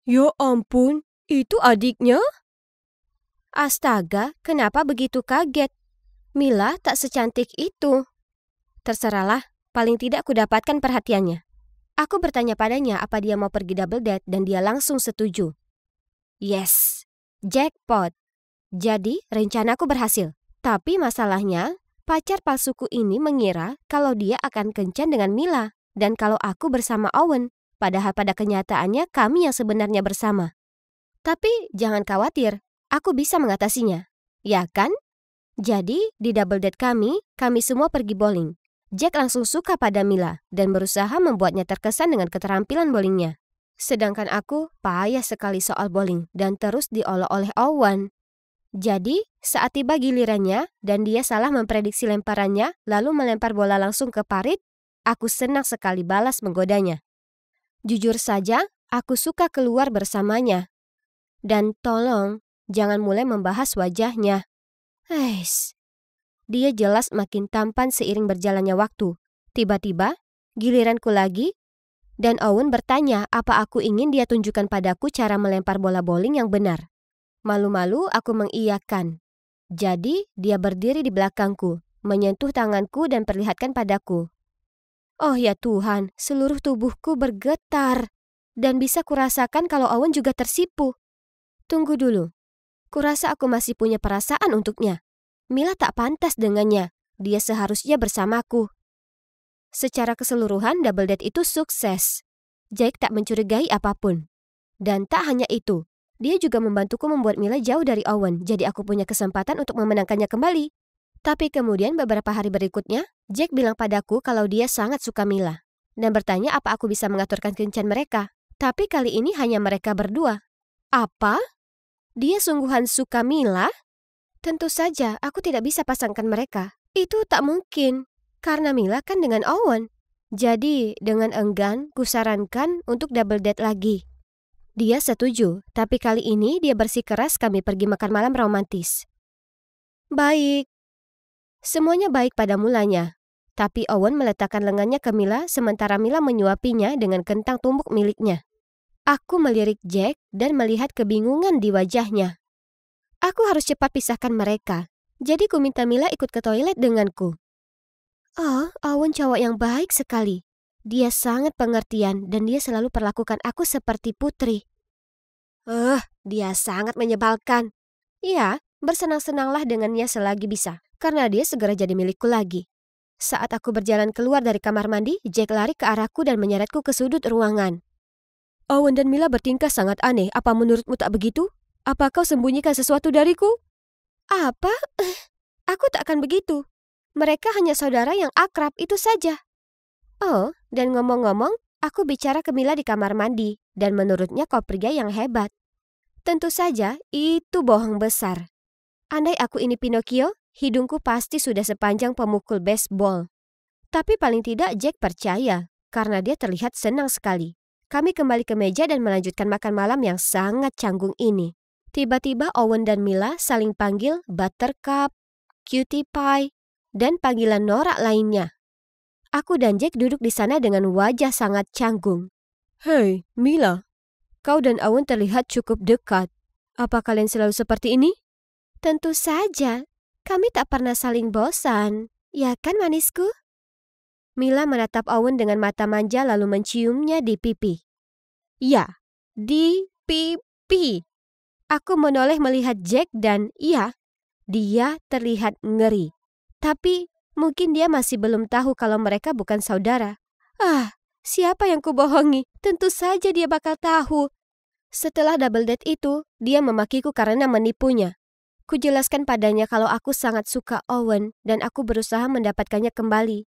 A: Ya ampun, itu adiknya? Astaga, kenapa begitu kaget? Mila tak secantik itu. Terserahlah, paling tidak kudapatkan perhatiannya. Aku bertanya padanya apa dia mau pergi double date dan dia langsung setuju. Yes, jackpot. Jadi, rencanaku berhasil. Tapi masalahnya, pacar palsuku ini mengira kalau dia akan kencan dengan Mila dan kalau aku bersama Owen, padahal pada kenyataannya kami yang sebenarnya bersama. Tapi jangan khawatir, aku bisa mengatasinya. Ya kan? Jadi, di double date kami semua pergi bowling. Jack langsung suka pada Mila dan berusaha membuatnya terkesan dengan keterampilan bowlingnya. Sedangkan aku payah sekali soal bowling dan terus diolok oleh Owen. Jadi, saat tiba gilirannya dan dia salah memprediksi lemparannya lalu melempar bola langsung ke parit, aku senang sekali balas menggodanya. Jujur saja, aku suka keluar bersamanya. Dan tolong, jangan mulai membahas wajahnya. Dia jelas makin tampan seiring berjalannya waktu. Tiba-tiba, giliranku lagi, dan Owen bertanya apa aku ingin dia tunjukkan padaku cara melempar bola bowling yang benar. Malu-malu aku mengiyakan. Jadi, dia berdiri di belakangku, menyentuh tanganku dan perlihatkan padaku. Oh ya Tuhan, seluruh tubuhku bergetar. Dan bisa kurasakan kalau Owen juga tersipu. Tunggu dulu. Kurasa aku masih punya perasaan untuknya. Mila tak pantas dengannya. Dia seharusnya bersamaku. Secara keseluruhan, double date itu sukses. Jack tak mencurigai apapun. Dan tak hanya itu, dia juga membantuku membuat Mila jauh dari Owen. Jadi aku punya kesempatan untuk memenangkannya kembali. Tapi kemudian beberapa hari berikutnya, Jack bilang padaku kalau dia sangat suka Mila. Dan bertanya apa aku bisa mengaturkan kencan mereka. Tapi kali ini hanya mereka berdua. Apa? Dia sungguhan suka Mila? Tentu saja aku tidak bisa pasangkan mereka. Itu tak mungkin. Karena Mila kan dengan Owen. Jadi dengan enggan kusarankan untuk double date lagi. Dia setuju, tapi kali ini dia bersikeras kami pergi makan malam romantis. Baik. Semuanya baik pada mulanya. Tapi Owen meletakkan lengannya ke Mila sementara Mila menyuapinya dengan kentang tumbuk miliknya. Aku melirik Jack dan melihat kebingungan di wajahnya. Aku harus cepat pisahkan mereka. Jadi ku minta Mila ikut ke toilet denganku. Oh, Owen cowok yang baik sekali. Dia sangat pengertian dan dia selalu perlakukan aku seperti putri. Dia sangat menyebalkan. Ya, bersenang-senanglah dengannya selagi bisa, karena dia segera jadi milikku lagi. Saat aku berjalan keluar dari kamar mandi, Jack lari ke arahku dan menyeretku ke sudut ruangan. Owen dan Mila bertingkah sangat aneh. Apa menurutmu tak begitu? Apa kau sembunyikan sesuatu dariku? Apa? Aku tak akan begitu. Mereka hanya saudara yang akrab, itu saja. Oh, dan ngomong-ngomong, aku bicara ke Mila di kamar mandi, dan menurutnya kau pria yang hebat. Tentu saja, itu bohong besar. Andai aku ini Pinocchio, hidungku pasti sudah sepanjang pemukul baseball. Tapi paling tidak Jack percaya, karena dia terlihat senang sekali. Kami kembali ke meja dan melanjutkan makan malam yang sangat canggung ini. Tiba-tiba Owen dan Mila saling panggil Buttercup, Cutie Pie, dan panggilan norak lainnya. Aku dan Jack duduk di sana dengan wajah sangat canggung. Hei, Mila, kau dan Owen terlihat cukup dekat. Apa kalian selalu seperti ini? Tentu saja, kami tak pernah saling bosan. Ya kan manisku? Mila menatap Owen dengan mata manja lalu menciumnya di pipi. Ya, di pipi. Aku menoleh melihat Jack dan iya, dia terlihat ngeri. Tapi mungkin dia masih belum tahu kalau mereka bukan saudara. Siapa yang kubohongi? Tentu saja dia bakal tahu. Setelah double date itu, dia memakiku karena menipunya. Kujelaskan padanya kalau aku sangat suka Owen dan aku berusaha mendapatkannya kembali.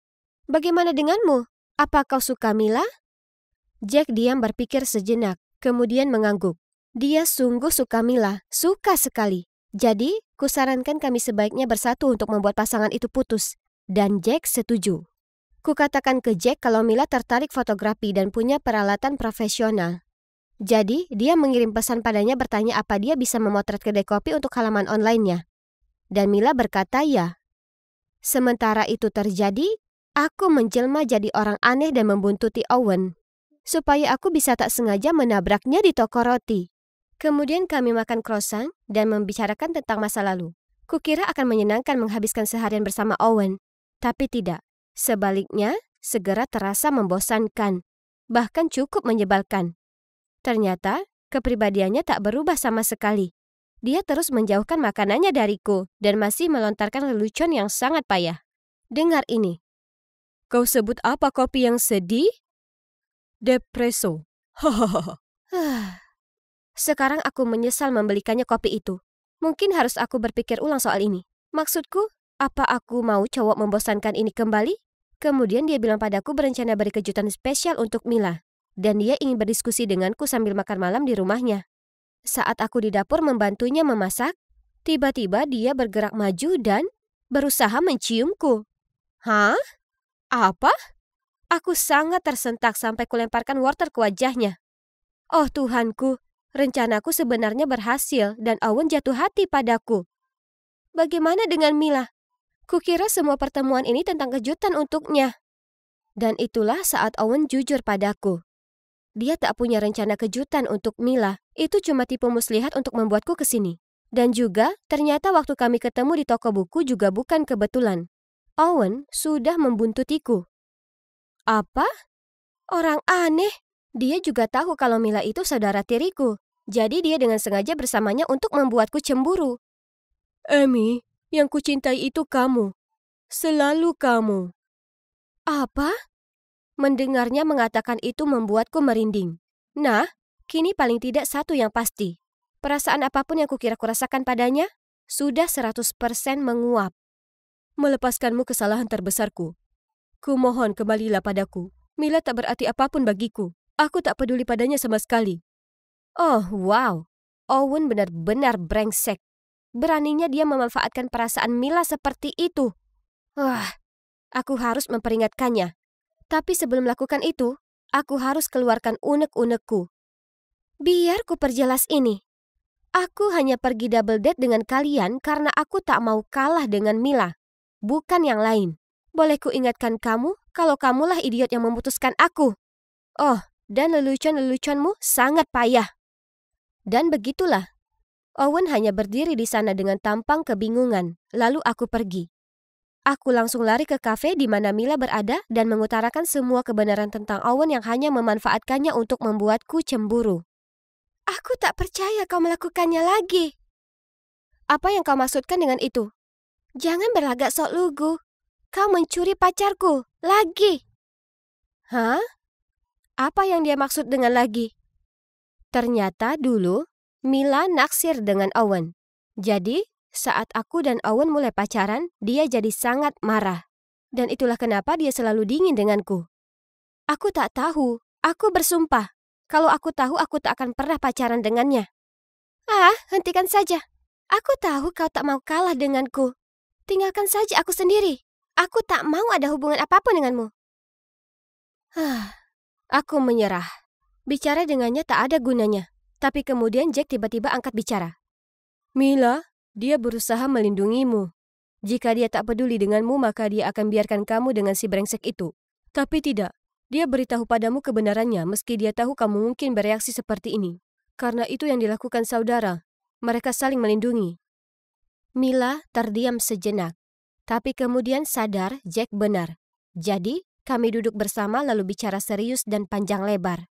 A: Bagaimana denganmu? Apa kau suka Mila? Jack diam berpikir sejenak, kemudian mengangguk. Dia sungguh suka Mila, suka sekali. Jadi, kusarankan kami sebaiknya bersatu untuk membuat pasangan itu putus. Dan Jack setuju. Kukatakan ke Jack kalau Mila tertarik fotografi dan punya peralatan profesional. Jadi, dia mengirim pesan padanya bertanya apa dia bisa memotret kedai kopi untuk halaman online-nya. Dan Mila berkata ya. Sementara itu terjadi, aku menjelma jadi orang aneh dan membuntuti Owen, supaya aku bisa tak sengaja menabraknya di toko roti. Kemudian kami makan croissant dan membicarakan tentang masa lalu. Kukira akan menyenangkan menghabiskan seharian bersama Owen, tapi tidak. Sebaliknya, segera terasa membosankan, bahkan cukup menyebalkan. Ternyata, kepribadiannya tak berubah sama sekali. Dia terus menjauhkan makanannya dariku dan masih melontarkan lelucon yang sangat payah. Dengar ini. Kau sebut apa kopi yang sedih? Depresso. Hahaha. Sekarang aku menyesal membelikannya kopi itu. Mungkin harus aku berpikir ulang soal ini. Maksudku, apa aku mau cowok membosankan ini kembali? Kemudian dia bilang padaku berencana beri kejutan spesial untuk Mila. Dan dia ingin berdiskusi denganku sambil makan malam di rumahnya. Saat aku di dapur membantunya memasak, tiba-tiba dia bergerak maju dan berusaha menciumku. Hah? Apa? Aku sangat tersentak sampai kulemparkan wortel ke wajahnya. Oh Tuhanku, rencanaku sebenarnya berhasil dan Owen jatuh hati padaku. Bagaimana dengan Mila? Kukira semua pertemuan ini tentang kejutan untuknya. Dan itulah saat Owen jujur padaku. Dia tak punya rencana kejutan untuk Mila. Itu cuma tipu muslihat untuk membuatku kesini. Dan juga, ternyata waktu kami ketemu di toko buku juga bukan kebetulan. Owen sudah membuntutiku. Apa? Orang aneh. Dia juga tahu kalau Mila itu saudara tiriku. Jadi dia dengan sengaja bersamanya untuk membuatku cemburu. Amy, yang kucintai itu kamu. Selalu kamu. Apa? Mendengarnya mengatakan itu membuatku merinding. Nah, kini paling tidak satu yang pasti. Perasaan apapun yang kukira kurasakan padanya, sudah 100% menguap. Melepaskanmu kesalahan terbesarku. Kumohon kembalilah padaku. Mila tak berarti apapun bagiku. Aku tak peduli padanya sama sekali. Oh, wow. Owen benar-benar brengsek. Beraninya dia memanfaatkan perasaan Mila seperti itu. Wah, aku harus memperingatkannya. Tapi sebelum melakukan itu, aku harus keluarkan unek-unekku. Biar ku perjelas ini. Aku hanya pergi double date dengan kalian karena aku tak mau kalah dengan Mila. Bukan yang lain. Boleh ku ingatkan kamu kalau kamulah idiot yang memutuskan aku. Oh, dan lelucon-leluconmu sangat payah. Dan begitulah. Owen hanya berdiri di sana dengan tampang kebingungan. Lalu aku pergi. Aku langsung lari ke kafe di mana Mila berada dan mengutarakan semua kebenaran tentang Owen yang hanya memanfaatkannya untuk membuatku cemburu. Aku tak percaya kau melakukannya lagi. Apa yang kau maksudkan dengan itu? Jangan berlagak sok lugu. Kau mencuri pacarku, lagi. Hah? Apa yang dia maksud dengan lagi? Ternyata dulu, Mila naksir dengan Owen. Jadi, saat aku dan Owen mulai pacaran, dia jadi sangat marah. Dan itulah kenapa dia selalu dingin denganku. Aku tak tahu, aku bersumpah. Kalau aku tahu, aku tak akan pernah pacaran dengannya. Hentikan saja. Aku tahu kau tak mau kalah denganku. Tinggalkan saja aku sendiri. Aku tak mau ada hubungan apapun denganmu. Aku menyerah. Bicara dengannya tak ada gunanya. Tapi kemudian Jack tiba-tiba angkat bicara. Mila, dia berusaha melindungimu. Jika dia tak peduli denganmu, maka dia akan biarkan kamu dengan si brengsek itu. Tapi tidak. Dia beritahu padamu kebenarannya meski dia tahu kamu mungkin bereaksi seperti ini. Karena itu yang dilakukan saudara. Mereka saling melindungi. Mila terdiam sejenak. Tapi kemudian sadar Jack benar. Jadi, kami duduk bersama lalu bicara serius dan panjang lebar.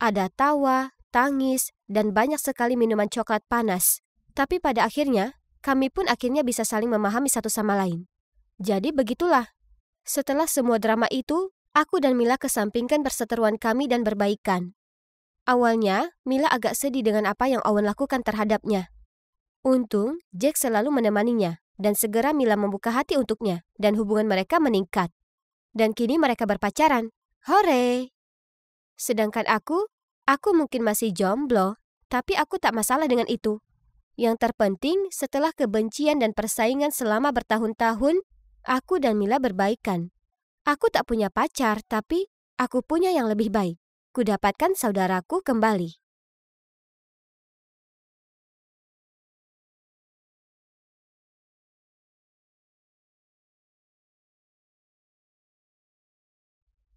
A: Ada tawa, tangis, dan banyak sekali minuman coklat panas. Tapi pada akhirnya, kami pun akhirnya bisa saling memahami satu sama lain. Jadi begitulah. Setelah semua drama itu, aku dan Mila kesampingkan perseteruan kami dan berbaikan. Awalnya, Mila agak sedih dengan apa yang Owen lakukan terhadapnya. Untung, Jack selalu menemaninya, dan segera Mila membuka hati untuknya, dan hubungan mereka meningkat. Dan kini mereka berpacaran. Hore! Sedangkan aku mungkin masih jomblo, tapi aku tak masalah dengan itu. Yang terpenting, setelah kebencian dan persaingan selama bertahun-tahun, aku dan Mila berbaikan. Aku tak punya pacar, tapi aku punya yang lebih baik. Kudapatkan saudaraku kembali.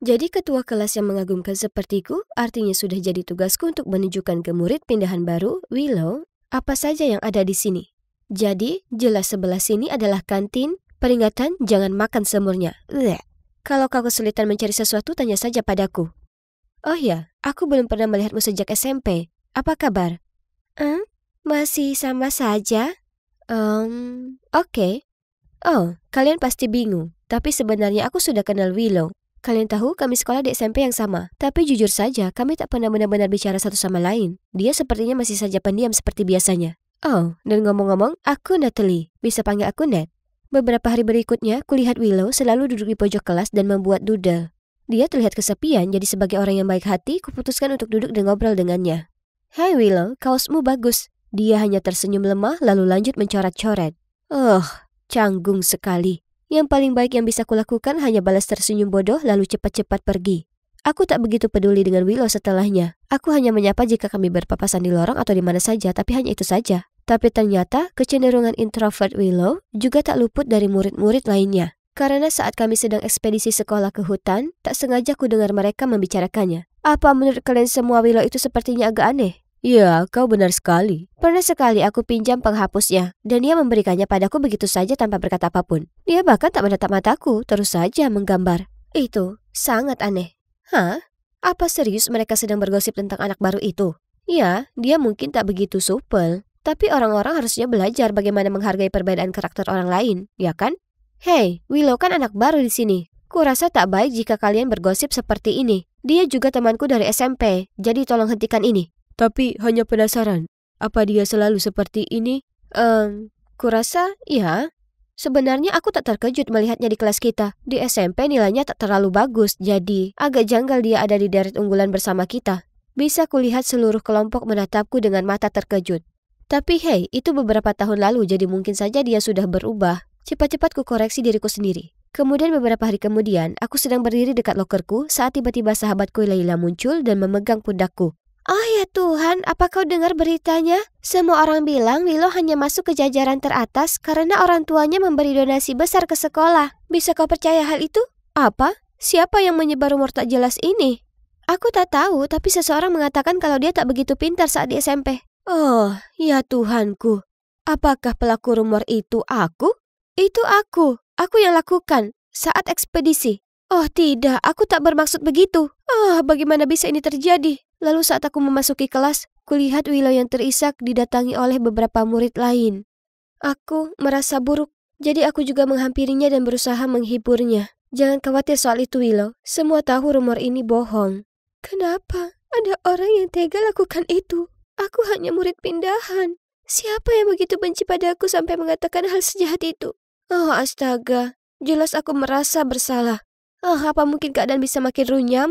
A: Jadi ketua kelas yang mengagumkan sepertiku, artinya sudah jadi tugasku untuk menunjukkan ke murid pindahan baru, Willow, apa saja yang ada di sini. Jadi, jelas sebelah sini adalah kantin, peringatan jangan makan semurnya. Kalau kau kesulitan mencari sesuatu, tanya saja padaku. Oh ya, aku belum pernah melihatmu sejak SMP. Apa kabar? Masih sama saja. Oke. Oh, kalian pasti bingung. Tapi sebenarnya aku sudah kenal Willow. Kalian tahu kami sekolah di SMP yang sama. Tapi jujur saja, kami tak pernah benar-benar bicara satu sama lain. Dia sepertinya masih saja pendiam seperti biasanya. Oh, dan ngomong-ngomong, aku Natalie. Bisa panggil aku Nat. Beberapa hari berikutnya, kulihat Willow selalu duduk di pojok kelas dan membuat doodle. Dia terlihat kesepian, jadi sebagai orang yang baik hati, kuputuskan untuk duduk dan ngobrol dengannya. Hai Willow, kaosmu bagus. Dia hanya tersenyum lemah lalu lanjut mencoret-coret. Canggung sekali. Yang paling baik yang bisa kulakukan hanya balas tersenyum bodoh lalu cepat-cepat pergi. Aku tak begitu peduli dengan Willow setelahnya. Aku hanya menyapa jika kami berpapasan di lorong atau di mana saja, tapi hanya itu saja. Tapi ternyata kecenderungan introvert Willow juga tak luput dari murid-murid lainnya. Karena saat kami sedang ekspedisi sekolah ke hutan, tak sengaja ku dengar mereka membicarakannya. Apa menurut kalian semua Willow itu sepertinya agak aneh? Ya, kau benar sekali. Pernah sekali aku pinjam penghapusnya, dan dia memberikannya padaku begitu saja tanpa berkata apapun. Dia bahkan tak menatap mataku, terus saja menggambar. Itu sangat aneh. Hah? Apa serius mereka sedang bergosip tentang anak baru itu? Ya, dia mungkin tak begitu supel. Tapi orang-orang harusnya belajar bagaimana menghargai perbedaan karakter orang lain, ya kan? Hei, Willow kan anak baru di sini. Kurasa tak baik jika kalian bergosip seperti ini. Dia juga temanku dari SMP, jadi tolong hentikan ini. Tapi hanya penasaran, apa dia selalu seperti ini? Kurasa ya. Sebenarnya aku tak terkejut melihatnya di kelas kita. Di SMP nilainya tak terlalu bagus, jadi agak janggal dia ada di deret unggulan bersama kita. Bisa kulihat seluruh kelompok menatapku dengan mata terkejut. Tapi hei, itu beberapa tahun lalu, jadi mungkin saja dia sudah berubah. Cepat-cepat ku koreksi diriku sendiri. Kemudian beberapa hari kemudian, aku sedang berdiri dekat lokerku saat tiba-tiba sahabatku Laila muncul dan memegang pundakku. Oh ya Tuhan, apa kau dengar beritanya? Semua orang bilang Willow hanya masuk ke jajaran teratas karena orang tuanya memberi donasi besar ke sekolah. Bisa kau percaya hal itu? Apa? Siapa yang menyebar rumor tak jelas ini? Aku tak tahu, tapi seseorang mengatakan kalau dia tak begitu pintar saat di SMP. Oh, ya Tuhanku. Apakah pelaku rumor itu aku? Itu aku. Aku yang lakukan saat ekspedisi. Oh tidak, aku tak bermaksud begitu. Bagaimana bisa ini terjadi? Lalu saat aku memasuki kelas, kulihat Willow yang terisak didatangi oleh beberapa murid lain. Aku merasa buruk, jadi aku juga menghampirinya dan berusaha menghiburnya. Jangan khawatir soal itu Willow, semua tahu rumor ini bohong. Kenapa ada orang yang tega lakukan itu? Aku hanya murid pindahan. Siapa yang begitu benci padaku sampai mengatakan hal sejahat itu? Oh astaga, jelas aku merasa bersalah. Apa mungkin keadaan bisa makin runyam?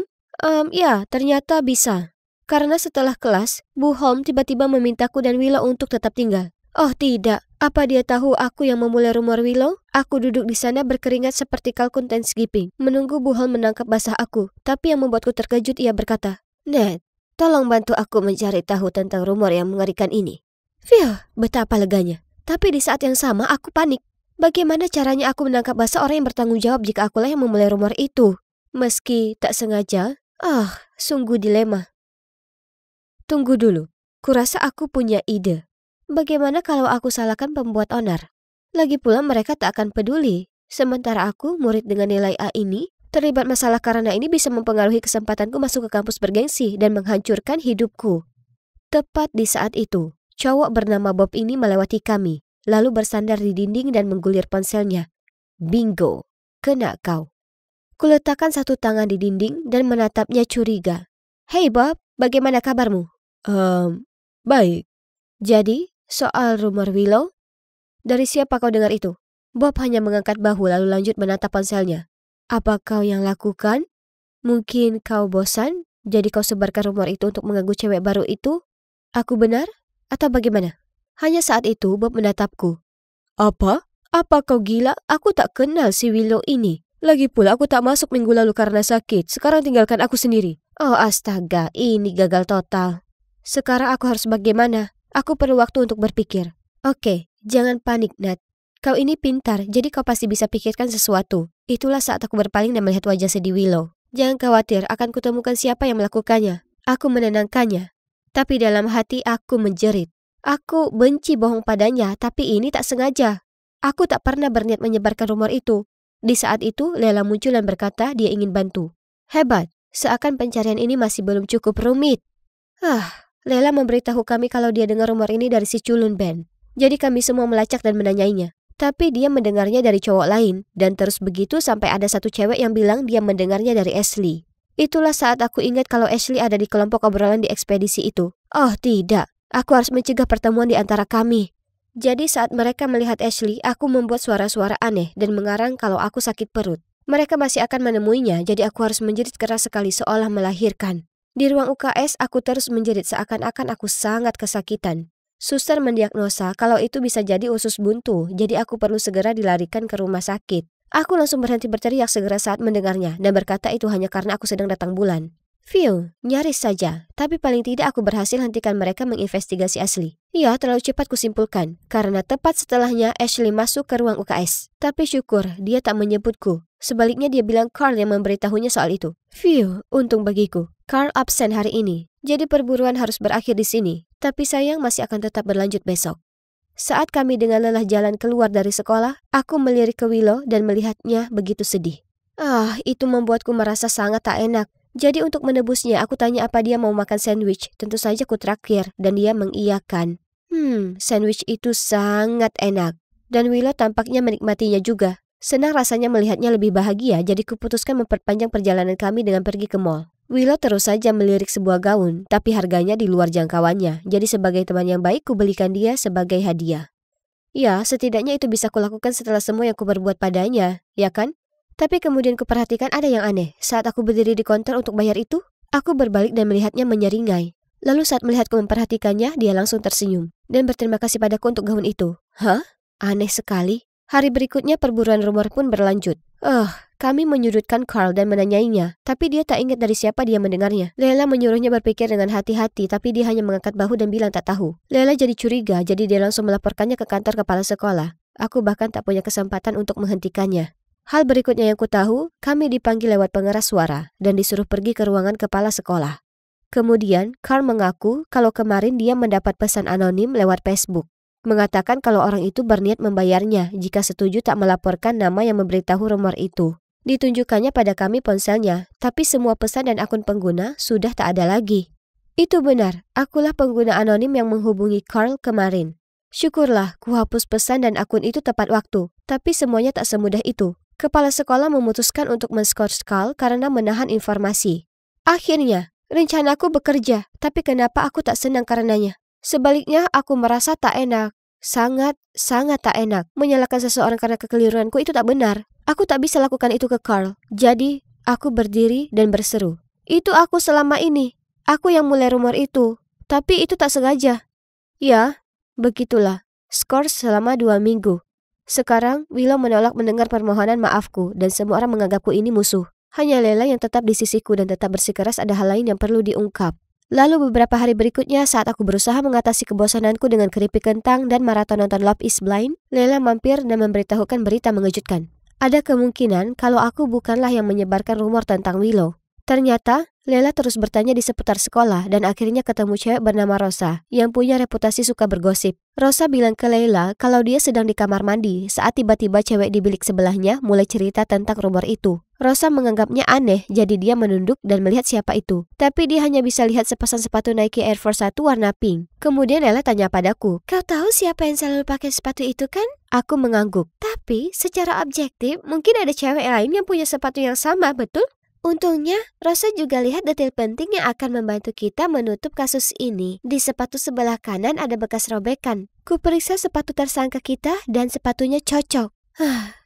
A: Ya, ternyata bisa. Karena setelah kelas, Bu Holm tiba-tiba memintaku dan Willow untuk tetap tinggal. Oh tidak, apa dia tahu aku yang memulai rumor Willow? Aku duduk di sana berkeringat seperti kalkun Thanksgiving, menunggu Bu Hall menangkap basah aku. Tapi yang membuatku terkejut, ia berkata, Ned, tolong bantu aku mencari tahu tentang rumor yang mengerikan ini. Phew, betapa leganya. Tapi di saat yang sama aku panik. Bagaimana caranya aku menangkap basah orang yang bertanggung jawab jika akulah yang memulai rumor itu? Meski tak sengaja, sungguh dilema. Tunggu dulu, kurasa aku punya ide. Bagaimana kalau aku salahkan pembuat onar? Lagi pula mereka tak akan peduli. Sementara aku, murid dengan nilai A ini, terlibat masalah karena ini bisa mempengaruhi kesempatanku masuk ke kampus bergengsi dan menghancurkan hidupku. Tepat di saat itu, cowok bernama Bob ini melewati kami, lalu bersandar di dinding dan menggulir ponselnya. Bingo, kena kau. Kuletakkan satu tangan di dinding dan menatapnya curiga. Hey Bob, bagaimana kabarmu? Baik. Jadi, soal rumor Willow? Dari siapa kau dengar itu? Bob hanya mengangkat bahu lalu lanjut menatap ponselnya. Apa kau yang lakukan? Mungkin kau bosan, jadi kau sebarkan rumor itu untuk mengganggu cewek baru itu? Aku benar? Atau bagaimana? Hanya saat itu Bob menatapku. Apa? Apa kau gila? Aku tak kenal si Willow ini. Lagi pula aku tak masuk minggu lalu karena sakit. Sekarang tinggalkan aku sendiri. Oh astaga, ini gagal total. Sekarang aku harus bagaimana? Aku perlu waktu untuk berpikir. Oke, jangan panik, Nat. Kau ini pintar, jadi kau pasti bisa pikirkan sesuatu. Itulah saat aku berpaling dan melihat wajah sedih Willow. Jangan khawatir, akan kutemukan siapa yang melakukannya. Aku menenangkannya. Tapi dalam hati aku menjerit. Aku benci bohong padanya, tapi ini tak sengaja. Aku tak pernah berniat menyebarkan rumor itu. Di saat itu, Lela muncul dan berkata dia ingin bantu. Hebat, seakan pencarian ini masih belum cukup rumit. Lela memberitahu kami kalau dia dengar rumor ini dari si culun Ben. Jadi kami semua melacak dan menanyainya. Tapi dia mendengarnya dari cowok lain. Dan terus begitu sampai ada satu cewek yang bilang dia mendengarnya dari Ashley. Itulah saat aku ingat kalau Ashley ada di kelompok obrolan di ekspedisi itu. Oh tidak, aku harus mencegah pertemuan di antara kami. Jadi saat mereka melihat Ashley, aku membuat suara-suara aneh dan mengarang kalau aku sakit perut. Mereka masih akan menemuinya, jadi aku harus menjerit keras sekali seolah melahirkan. Di ruang UKS, aku terus menjerit seakan-akan aku sangat kesakitan. Suster mendiagnosa kalau itu bisa jadi usus buntu, jadi aku perlu segera dilarikan ke rumah sakit. Aku langsung berhenti berteriak segera saat mendengarnya dan berkata itu hanya karena aku sedang datang bulan. Phew, nyaris saja, tapi paling tidak aku berhasil hentikan mereka menginvestigasi Ashley. Ya, terlalu cepat kusimpulkan, karena tepat setelahnya Ashley masuk ke ruang UKS. Tapi syukur, dia tak menyebutku. Sebaliknya dia bilang Carl yang memberitahunya soal itu. Phew, untung bagiku. Carl absen hari ini, jadi perburuan harus berakhir di sini. Tapi sayang masih akan tetap berlanjut besok. Saat kami dengan lelah jalan keluar dari sekolah, aku melirik ke Willow dan melihatnya begitu sedih. Itu membuatku merasa sangat tak enak. Jadi untuk menebusnya, aku tanya apa dia mau makan sandwich. Tentu saja ku traktir dan dia mengiyakan. Sandwich itu sangat enak. Dan Willow tampaknya menikmatinya juga. Senang rasanya melihatnya lebih bahagia, jadi kuputuskan memperpanjang perjalanan kami dengan pergi ke mall. Willow terus saja melirik sebuah gaun, tapi harganya di luar jangkauannya. Jadi sebagai teman yang baik, kubelikan dia sebagai hadiah. Ya, setidaknya itu bisa kulakukan setelah semua yang kuperbuat padanya, ya kan? Tapi kemudian kuperhatikan ada yang aneh. Saat aku berdiri di konter untuk bayar itu, aku berbalik dan melihatnya menyeringai. Lalu saat melihatku memperhatikannya, dia langsung tersenyum dan berterima kasih padaku untuk gaun itu. Hah? Aneh sekali. Hari berikutnya perburuan rumor pun berlanjut. Kami menyudutkan Carl dan menanyainya, tapi dia tak ingat dari siapa dia mendengarnya. Lela menyuruhnya berpikir dengan hati-hati, tapi dia hanya mengangkat bahu dan bilang tak tahu. Lela jadi curiga, jadi dia langsung melaporkannya ke kantor kepala sekolah. Aku bahkan tak punya kesempatan untuk menghentikannya. Hal berikutnya yang ku tahu, kami dipanggil lewat pengeras suara dan disuruh pergi ke ruangan kepala sekolah. Kemudian, Carl mengaku kalau kemarin dia mendapat pesan anonim lewat Facebook. Mengatakan kalau orang itu berniat membayarnya jika setuju tak melaporkan nama yang memberitahu rumor itu. Ditunjukkannya pada kami ponselnya, tapi semua pesan dan akun pengguna sudah tak ada lagi. Itu benar, akulah pengguna anonim yang menghubungi Carl kemarin. Syukurlah, kuhapus pesan dan akun itu tepat waktu, tapi semuanya tak semudah itu. Kepala sekolah memutuskan untuk men-skors Carl karena menahan informasi. Akhirnya, rencanaku bekerja, tapi kenapa aku tak senang karenanya? Sebaliknya, aku merasa tak enak. Sangat tak enak. Menyalahkan seseorang karena kekeliruanku itu tak benar. Aku tak bisa lakukan itu ke Carl. Jadi, aku berdiri dan berseru. Itu aku selama ini. Aku yang mulai rumor itu. Tapi itu tak sengaja. Ya, begitulah. skor selama 2 minggu. Sekarang, Willow menolak mendengar permohonan maafku dan semua orang menganggapku ini musuh. Hanya Lela yang tetap di sisiku dan tetap bersikeras ada hal lain yang perlu diungkap. Lalu beberapa hari berikutnya saat aku berusaha mengatasi kebosananku dengan keripik kentang dan maraton nonton Love is Blind, Lela mampir dan memberitahukan berita mengejutkan. Ada kemungkinan kalau aku bukanlah yang menyebarkan rumor tentang Willow. Ternyata, Lela terus bertanya di seputar sekolah dan akhirnya ketemu cewek bernama Rosa yang punya reputasi suka bergosip. Rosa bilang ke Lela kalau dia sedang di kamar mandi saat tiba-tiba cewek di bilik sebelahnya mulai cerita tentang rumor itu. Rosa menganggapnya aneh, jadi dia menunduk dan melihat siapa itu. Tapi dia hanya bisa lihat sepasang sepatu Nike Air Force 1 warna pink. Kemudian Lela tanya padaku, "Kau tahu siapa yang selalu pakai sepatu itu kan?" Aku mengangguk. Tapi secara objektif, mungkin ada cewek lain yang punya sepatu yang sama, betul? Untungnya, Rosa juga lihat detail penting yang akan membantu kita menutup kasus ini. Di sepatu sebelah kanan ada bekas robekan. Kuperiksa sepatu tersangka kita dan sepatunya cocok.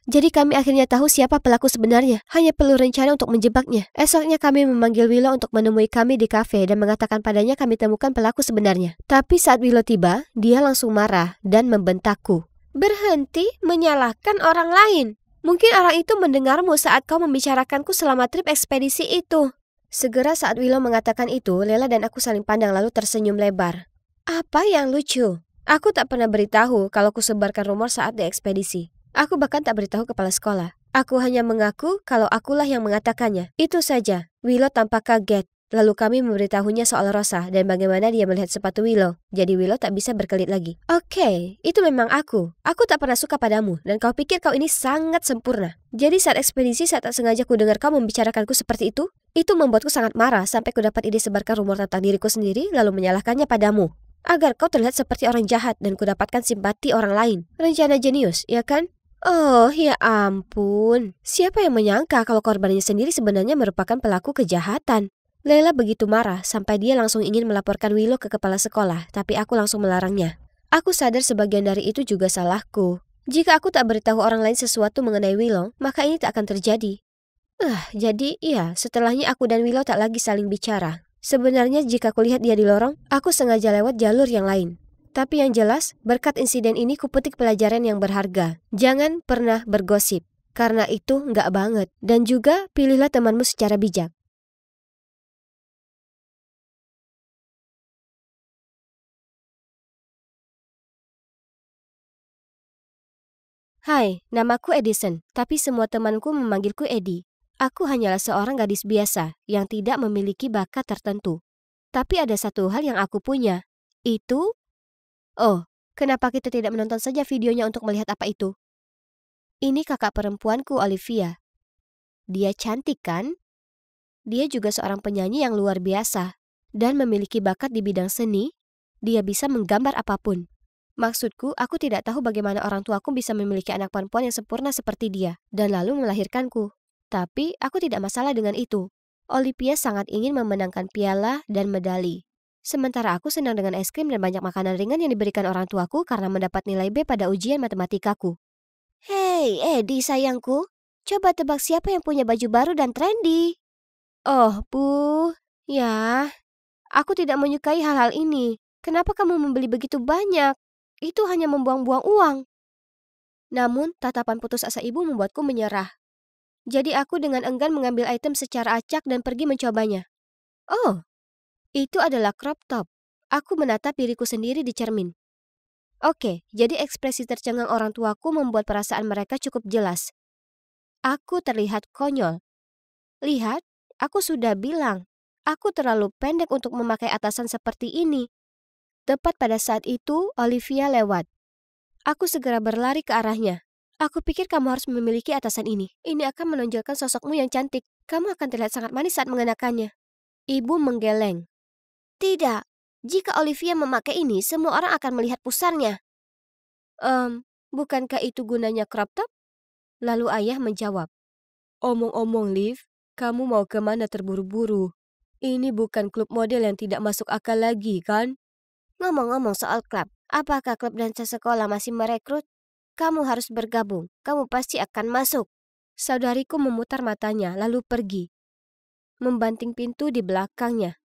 A: Jadi kami akhirnya tahu siapa pelaku sebenarnya. Hanya perlu rencana untuk menjebaknya. Esoknya kami memanggil Willow untuk menemui kami di kafe dan mengatakan padanya kami temukan pelaku sebenarnya. Tapi saat Willow tiba, dia langsung marah dan membentakku. "Berhenti menyalahkan orang lain. Mungkin orang itu mendengarmu saat kau membicarakanku selama trip ekspedisi itu." Segera saat Willow mengatakan itu, Lela dan aku saling pandang lalu tersenyum lebar. Apa yang lucu? Aku tak pernah beritahu kalau kusebarkan rumor saat di ekspedisi. Aku bahkan tak beritahu kepala sekolah. Aku hanya mengaku kalau akulah yang mengatakannya. Itu saja. Willow tampak kaget. Lalu kami memberitahunya soal Rosa dan bagaimana dia melihat sepatu Willow. Jadi Willow tak bisa berkelit lagi. Oke, itu memang aku. Aku tak pernah suka padamu dan kau pikir kau ini sangat sempurna. Jadi saat ekspedisi saat tak sengaja ku dengar kau membicarakanku seperti itu membuatku sangat marah sampai ku dapat ide sebarkan rumor tentang diriku sendiri lalu menyalahkannya padamu. Agar kau terlihat seperti orang jahat dan ku dapatkan simpati orang lain. Rencana jenius, ya kan? Oh, ya ampun. Siapa yang menyangka kalau korbannya sendiri sebenarnya merupakan pelaku kejahatan? Lela begitu marah sampai dia langsung ingin melaporkan Willow ke kepala sekolah, tapi aku langsung melarangnya. Aku sadar sebagian dari itu juga salahku. Jika aku tak beritahu orang lain sesuatu mengenai Willow, maka ini tak akan terjadi. Jadi iya, setelahnya aku dan Willow tak lagi saling bicara. Sebenarnya jika kulihat dia di lorong, aku sengaja lewat jalur yang lain. Tapi yang jelas, berkat insiden ini kupetik pelajaran yang berharga. Jangan pernah bergosip, karena itu nggak banget. Dan juga pilihlah temanmu secara bijak. Hai, namaku Edison, tapi semua temanku memanggilku Eddie. Aku hanyalah seorang gadis biasa yang tidak memiliki bakat tertentu. Tapi ada satu hal yang aku punya. Itu... Oh, kenapa kita tidak menonton saja videonya untuk melihat apa itu? Ini kakak perempuanku, Olivia. Dia cantik kan? Dia juga seorang penyanyi yang luar biasa. Dan memiliki bakat di bidang seni, dia bisa menggambar apapun. Maksudku, aku tidak tahu bagaimana orang tuaku bisa memiliki anak perempuan yang sempurna seperti dia, dan lalu melahirkanku. Tapi, aku tidak masalah dengan itu. Olivia sangat ingin memenangkan piala dan medali. Sementara aku senang dengan es krim dan banyak makanan ringan yang diberikan orang tuaku karena mendapat nilai B pada ujian matematikaku. Hei, Eddie sayangku, coba tebak siapa yang punya baju baru dan trendy. Oh, Bu, ya, aku tidak menyukai hal-hal ini. Kenapa kamu membeli begitu banyak? Itu hanya membuang-buang uang. Namun, tatapan putus asa ibu membuatku menyerah. Jadi aku dengan enggan mengambil item secara acak dan pergi mencobanya. Oh, itu adalah crop top. Aku menatap diriku sendiri di cermin. Oke, jadi ekspresi tercengang orang tuaku membuat perasaan mereka cukup jelas. Aku terlihat konyol. Lihat, aku sudah bilang, aku terlalu pendek untuk memakai atasan seperti ini. Tepat pada saat itu, Olivia lewat. Aku segera berlari ke arahnya. Aku pikir kamu harus memiliki atasan ini. Ini akan menonjolkan sosokmu yang cantik. Kamu akan terlihat sangat manis saat mengenakannya. Ibu menggeleng. Tidak. Jika Olivia memakai ini, semua orang akan melihat pusarnya. Bukankah itu gunanya crop top? Lalu ayah menjawab. Omong-omong, Liv, kamu mau kemana terburu-buru? Ini bukan klub model yang tidak masuk akal lagi, kan? Ngomong-ngomong soal klub, apakah klub dansa sekolah masih merekrut? Kamu harus bergabung, kamu pasti akan masuk. Saudariku memutar matanya lalu pergi. Membanting pintu di belakangnya.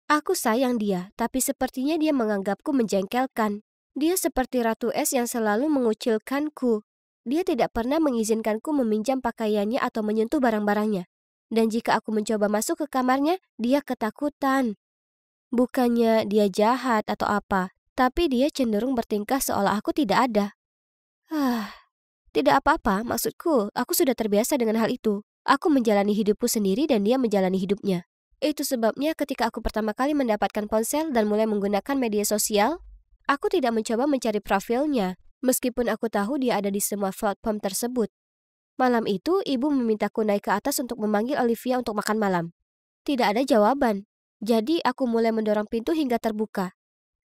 A: Aku sayang dia, tapi sepertinya dia menganggapku menjengkelkan. Dia seperti Ratu Es yang selalu mengucilkanku. Dia tidak pernah mengizinkanku meminjam pakaiannya atau menyentuh barang-barangnya. Dan jika aku mencoba masuk ke kamarnya, dia ketakutan. Bukannya dia jahat atau apa, tapi dia cenderung bertingkah seolah aku tidak ada. Tidak apa-apa, maksudku, aku sudah terbiasa dengan hal itu. Aku menjalani hidupku sendiri dan dia menjalani hidupnya. Itu sebabnya ketika aku pertama kali mendapatkan ponsel dan mulai menggunakan media sosial, aku tidak mencoba mencari profilnya, meskipun aku tahu dia ada di semua platform tersebut. Malam itu, ibu memintaku naik ke atas untuk memanggil Olivia untuk makan malam. Tidak ada jawaban. Jadi, aku mulai mendorong pintu hingga terbuka.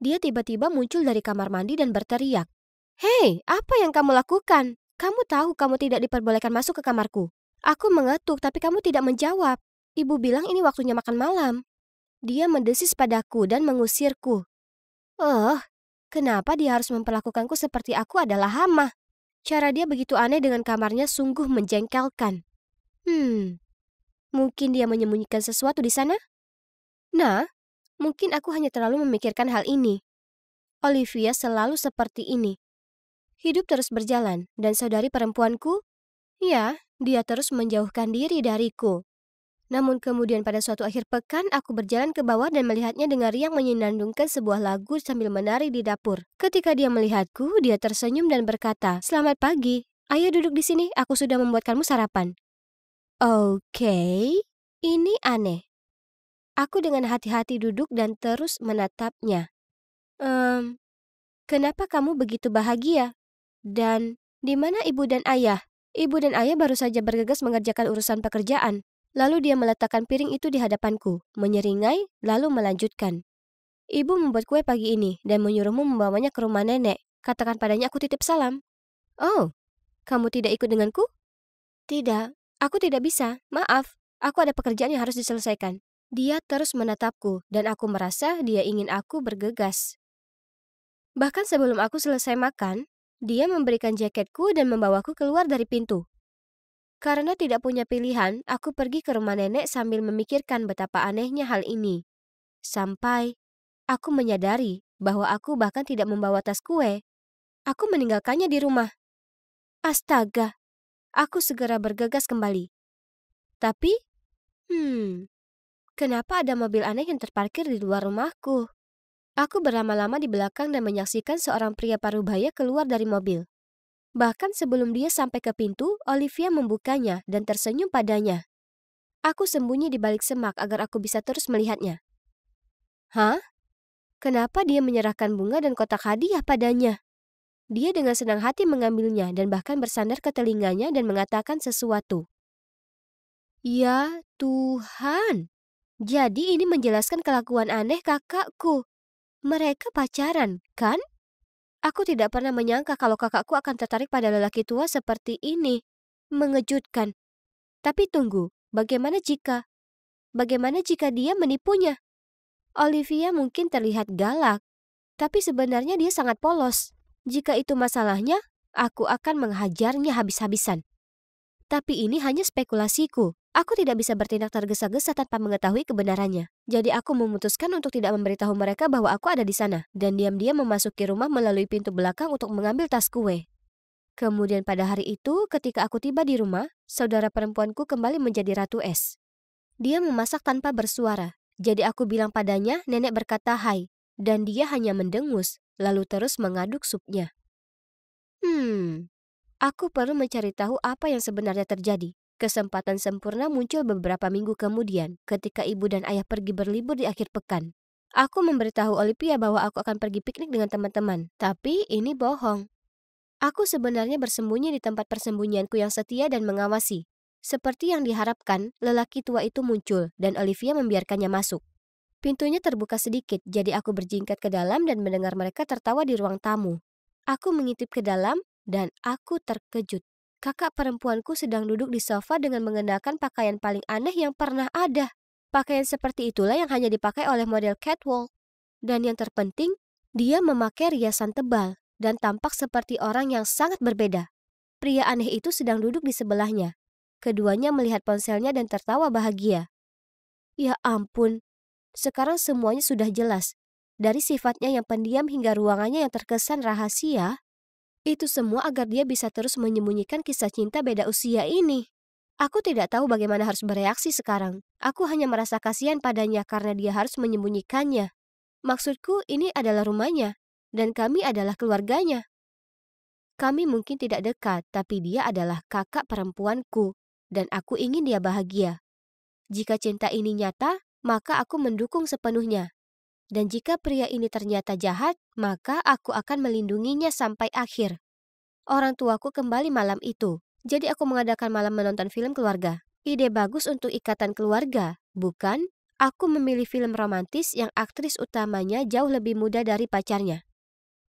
A: Dia tiba-tiba muncul dari kamar mandi dan berteriak. "Hei, apa yang kamu lakukan? Kamu tahu kamu tidak diperbolehkan masuk ke kamarku." Aku mengetuk, tapi kamu tidak menjawab. Ibu bilang ini waktunya makan malam. Dia mendesis padaku dan mengusirku. Kenapa dia harus memperlakukanku seperti aku adalah hama? Cara dia begitu aneh dengan kamarnya sungguh menjengkelkan. Mungkin dia menyembunyikan sesuatu di sana? Nah, mungkin aku hanya terlalu memikirkan hal ini. Olivia selalu seperti ini. Hidup terus berjalan, dan saudari perempuanku, ya, dia terus menjauhkan diri dariku. Namun kemudian pada suatu akhir pekan, aku berjalan ke bawah dan melihatnya dengan riang menyenandungkan sebuah lagu sambil menari di dapur. Ketika dia melihatku, dia tersenyum dan berkata, "Selamat pagi. Ayo duduk di sini, aku sudah membuatkanmu sarapan." Oke, ini aneh. Aku dengan hati-hati duduk dan terus menatapnya. Kenapa kamu begitu bahagia? Dan di mana ibu dan ayah? Ibu dan ayah baru saja bergegas mengerjakan urusan pekerjaan. Lalu dia meletakkan piring itu di hadapanku, menyeringai, lalu melanjutkan. Ibu membuat kue pagi ini dan menyuruhmu membawanya ke rumah nenek. Katakan padanya aku titip salam. Oh, kamu tidak ikut denganku? Tidak, aku tidak bisa. Maaf, aku ada pekerjaan yang harus diselesaikan. Dia terus menatapku dan aku merasa dia ingin aku bergegas. Bahkan sebelum aku selesai makan, dia memberikan jaketku dan membawaku keluar dari pintu. Karena tidak punya pilihan, aku pergi ke rumah nenek sambil memikirkan betapa anehnya hal ini. Sampai aku menyadari bahwa aku bahkan tidak membawa tas kue. Aku meninggalkannya di rumah. Astaga, aku segera bergegas kembali. Tapi, kenapa ada mobil aneh yang terparkir di luar rumahku? Aku berlama-lama di belakang dan menyaksikan seorang pria parubaya keluar dari mobil. Bahkan sebelum dia sampai ke pintu, Olivia membukanya dan tersenyum padanya. Aku sembunyi di balik semak agar aku bisa terus melihatnya. Hah? Kenapa dia menyerahkan bunga dan kotak hadiah padanya? Dia dengan senang hati mengambilnya dan bahkan bersandar ke telinganya dan mengatakan sesuatu. Ya Tuhan, jadi ini menjelaskan kelakuan aneh kakakku. Mereka pacaran, kan? Aku tidak pernah menyangka kalau kakakku akan tertarik pada lelaki tua seperti ini. Mengejutkan. Tapi tunggu, bagaimana jika dia menipunya? Olivia mungkin terlihat galak, tapi sebenarnya dia sangat polos. Jika itu masalahnya, aku akan menghajarnya habis-habisan. Tapi ini hanya spekulasiku. Aku tidak bisa bertindak tergesa-gesa tanpa mengetahui kebenarannya. Jadi aku memutuskan untuk tidak memberitahu mereka bahwa aku ada di sana. Dan diam-diam memasuki rumah melalui pintu belakang untuk mengambil tas kue. Kemudian pada hari itu, ketika aku tiba di rumah, saudara perempuanku kembali menjadi Ratu Es. Dia memasak tanpa bersuara. Jadi aku bilang padanya, nenek berkata hai. Dan dia hanya mendengus, lalu terus mengaduk supnya. Aku perlu mencari tahu apa yang sebenarnya terjadi. Kesempatan sempurna muncul beberapa minggu kemudian ketika ibu dan ayah pergi berlibur di akhir pekan. Aku memberitahu Olivia bahwa aku akan pergi piknik dengan teman-teman, tapi ini bohong. Aku sebenarnya bersembunyi di tempat persembunyianku yang setia dan mengawasi. Seperti yang diharapkan, lelaki tua itu muncul dan Olivia membiarkannya masuk. Pintunya terbuka sedikit, jadi aku berjingkat ke dalam dan mendengar mereka tertawa di ruang tamu. Aku mengintip ke dalam dan aku terkejut. Kakak perempuanku sedang duduk di sofa dengan mengenakan pakaian paling aneh yang pernah ada. Pakaian seperti itulah yang hanya dipakai oleh model catwalk. Dan yang terpenting, dia memakai riasan tebal dan tampak seperti orang yang sangat berbeda. Pria aneh itu sedang duduk di sebelahnya. Keduanya melihat ponselnya dan tertawa bahagia. Ya ampun, sekarang semuanya sudah jelas. dari sifatnya yang pendiam hingga ruangannya yang terkesan rahasia. Itu semua agar dia bisa terus menyembunyikan kisah cinta beda usia ini. Aku tidak tahu bagaimana harus bereaksi sekarang. Aku hanya merasa kasihan padanya karena dia harus menyembunyikannya. Maksudku, ini adalah rumahnya, dan kami adalah keluarganya. Kami mungkin tidak dekat, tapi dia adalah kakak perempuanku, dan aku ingin dia bahagia. Jika cinta ini nyata, maka aku mendukung sepenuhnya. Dan jika pria ini ternyata jahat, maka aku akan melindunginya sampai akhir. Orang tuaku kembali malam itu, jadi aku mengadakan malam menonton film keluarga. Ide bagus untuk ikatan keluarga, bukan? Aku memilih film romantis yang aktris utamanya jauh lebih muda dari pacarnya.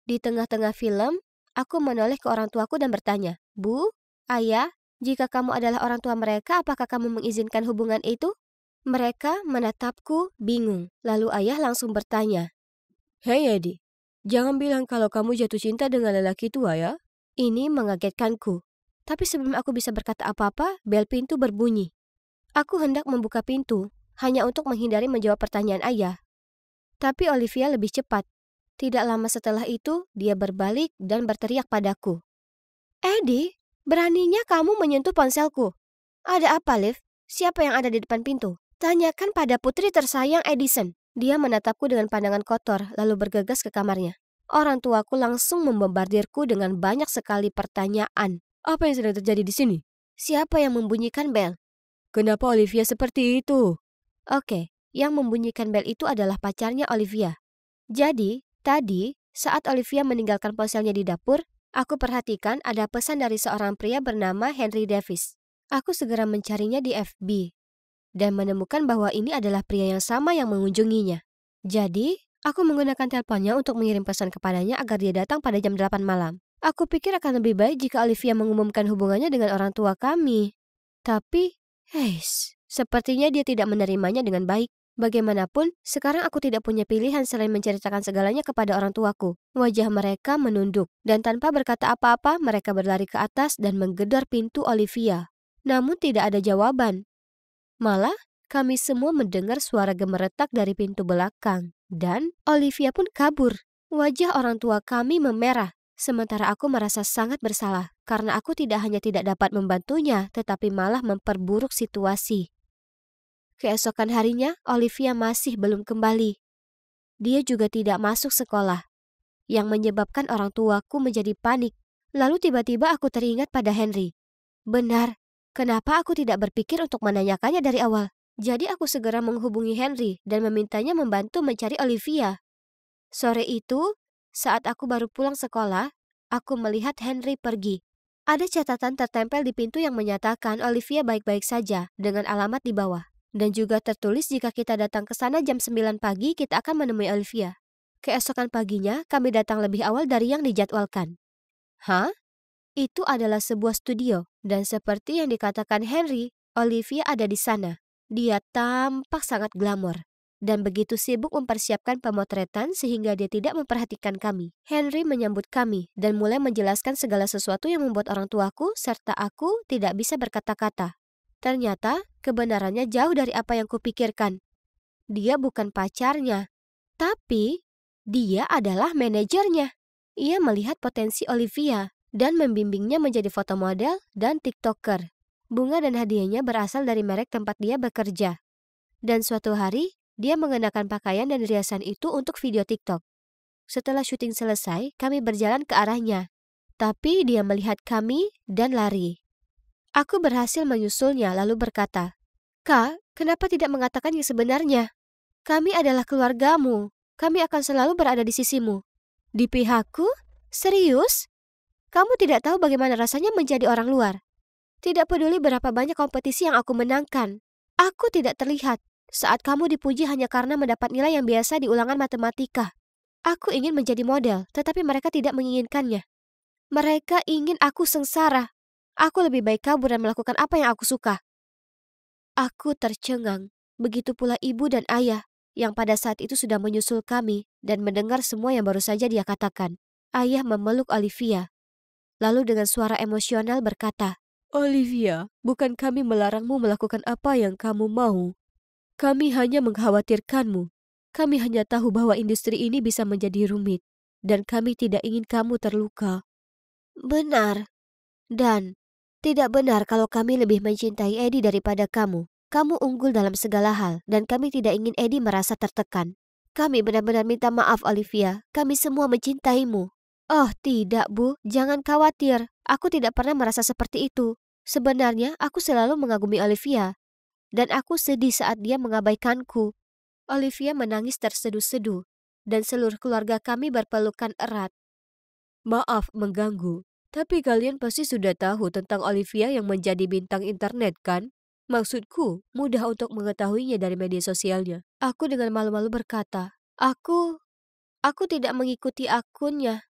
A: Di tengah-tengah film, aku menoleh ke orang tuaku dan bertanya, "Bu, Ayah, jika kamu adalah orang tua mereka, apakah kamu mengizinkan hubungan itu?" Mereka menatapku bingung. Lalu ayah langsung bertanya, "Hei Edi, jangan bilang kalau kamu jatuh cinta dengan lelaki tua ya." Ini mengagetkanku. Tapi sebelum aku bisa berkata apa-apa, bel pintu berbunyi. Aku hendak membuka pintu, hanya untuk menghindari menjawab pertanyaan ayah. Tapi Olivia lebih cepat. Tidak lama setelah itu, dia berbalik dan berteriak padaku. "Edi, beraninya kamu menyentuh ponselku. Ada apa, Liv? Siapa yang ada di depan pintu? Tanyakan pada putri tersayang Edison." Dia menatapku dengan pandangan kotor, lalu bergegas ke kamarnya. Orang tuaku langsung membombardirku dengan banyak sekali pertanyaan. "Apa yang sedang terjadi di sini? Siapa yang membunyikan bel? Kenapa Olivia seperti itu?" Oke, yang membunyikan bel itu adalah pacarnya Olivia. Jadi, tadi saat Olivia meninggalkan ponselnya di dapur, aku perhatikan ada pesan dari seorang pria bernama Henry Davis. Aku segera mencarinya di FB dan menemukan bahwa ini adalah pria yang sama yang mengunjunginya. Jadi, aku menggunakan teleponnya untuk mengirim pesan kepadanya agar dia datang pada jam 8 malam. Aku pikir akan lebih baik jika Olivia mengumumkan hubungannya dengan orang tua kami. Tapi, sepertinya dia tidak menerimanya dengan baik. Bagaimanapun, sekarang aku tidak punya pilihan selain menceritakan segalanya kepada orang tuaku. Wajah mereka menunduk, dan tanpa berkata apa-apa, mereka berlari ke atas dan menggedor pintu Olivia. Namun tidak ada jawaban. Malah, kami semua mendengar suara gemeretak dari pintu belakang. Dan Olivia pun kabur. Wajah orang tua kami memerah. Sementara aku merasa sangat bersalah. Karena aku tidak hanya tidak dapat membantunya, tetapi malah memperburuk situasi. Keesokan harinya, Olivia masih belum kembali. Dia juga tidak masuk sekolah. Yang menyebabkan orang tuaku menjadi panik. Lalu tiba-tiba aku teringat pada Henry. Benar. Kenapa aku tidak berpikir untuk menanyakannya dari awal? Jadi aku segera menghubungi Henry dan memintanya membantu mencari Olivia. Sore itu, saat aku baru pulang sekolah, aku melihat Henry pergi. Ada catatan tertempel di pintu yang menyatakan Olivia baik-baik saja dengan alamat di bawah. Dan juga tertulis jika kita datang ke sana jam 9 pagi, kita akan menemui Olivia. Keesokan paginya, kami datang lebih awal dari yang dijadwalkan. Hah? Itu adalah sebuah studio, dan seperti yang dikatakan Henry, Olivia ada di sana. Dia tampak sangat glamor, dan begitu sibuk mempersiapkan pemotretan sehingga dia tidak memperhatikan kami. Henry menyambut kami, dan mulai menjelaskan segala sesuatu yang membuat orang tuaku serta aku tidak bisa berkata-kata. Ternyata, kebenarannya jauh dari apa yang kupikirkan. Dia bukan pacarnya, tapi dia adalah manajernya. Ia melihat potensi Olivia dan membimbingnya menjadi foto model dan TikToker. Bunga dan hadiahnya berasal dari merek tempat dia bekerja. Dan suatu hari, dia mengenakan pakaian dan riasan itu untuk video TikTok. Setelah syuting selesai, kami berjalan ke arahnya. Tapi dia melihat kami dan lari. Aku berhasil menyusulnya lalu berkata, "Kak, kenapa tidak mengatakan yang sebenarnya? Kami adalah keluargamu. Kami akan selalu berada di sisimu." Di pihakku? Serius? Kamu tidak tahu bagaimana rasanya menjadi orang luar. Tidak peduli berapa banyak kompetisi yang aku menangkan. Aku tidak terlihat saat kamu dipuji hanya karena mendapat nilai yang biasa di ulangan matematika. Aku ingin menjadi model, tetapi mereka tidak menginginkannya. Mereka ingin aku sengsara. Aku lebih baik kabur dan melakukan apa yang aku suka. Aku tercengang. Begitu pula ibu dan ayah, yang pada saat itu sudah menyusul kami dan mendengar semua yang baru saja dia katakan. Ayah memeluk Olivia. Lalu dengan suara emosional berkata, "Olivia, bukan kami melarangmu melakukan apa yang kamu mau. Kami hanya mengkhawatirkanmu. Kami hanya tahu bahwa industri ini bisa menjadi rumit, dan kami tidak ingin kamu terluka. Benar. Dan tidak benar kalau kami lebih mencintai Eddie daripada kamu. Kamu unggul dalam segala hal, dan kami tidak ingin Eddie merasa tertekan. Kami benar-benar minta maaf, Olivia. Kami semua mencintaimu. Oh tidak, Bu. Jangan khawatir. Aku tidak pernah merasa seperti itu. Sebenarnya, aku selalu mengagumi Olivia. Dan aku sedih saat dia mengabaikanku. Olivia menangis terseduh-seduh, dan seluruh keluarga kami berpelukan erat. Maaf mengganggu, tapi kalian pasti sudah tahu tentang Olivia yang menjadi bintang internet, kan? Maksudku, mudah untuk mengetahuinya dari media sosialnya. Aku dengan malu-malu berkata, Aku tidak mengikuti akunnya.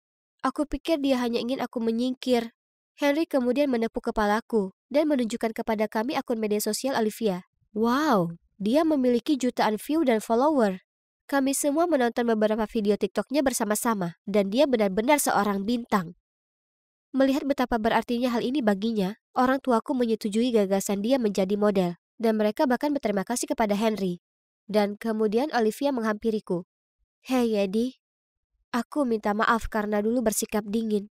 A: Aku pikir dia hanya ingin aku menyingkir. Henry kemudian menepuk kepalaku dan menunjukkan kepada kami akun media sosial Olivia. Wow, dia memiliki jutaan view dan follower. Kami semua menonton beberapa video TikToknya bersama-sama, dan dia benar-benar seorang bintang. Melihat betapa berartinya hal ini baginya, orang tuaku menyetujui gagasan dia menjadi model, dan mereka bahkan berterima kasih kepada Henry. Dan kemudian Olivia menghampiriku. Hey Eddie, aku minta maaf karena dulu bersikap dingin.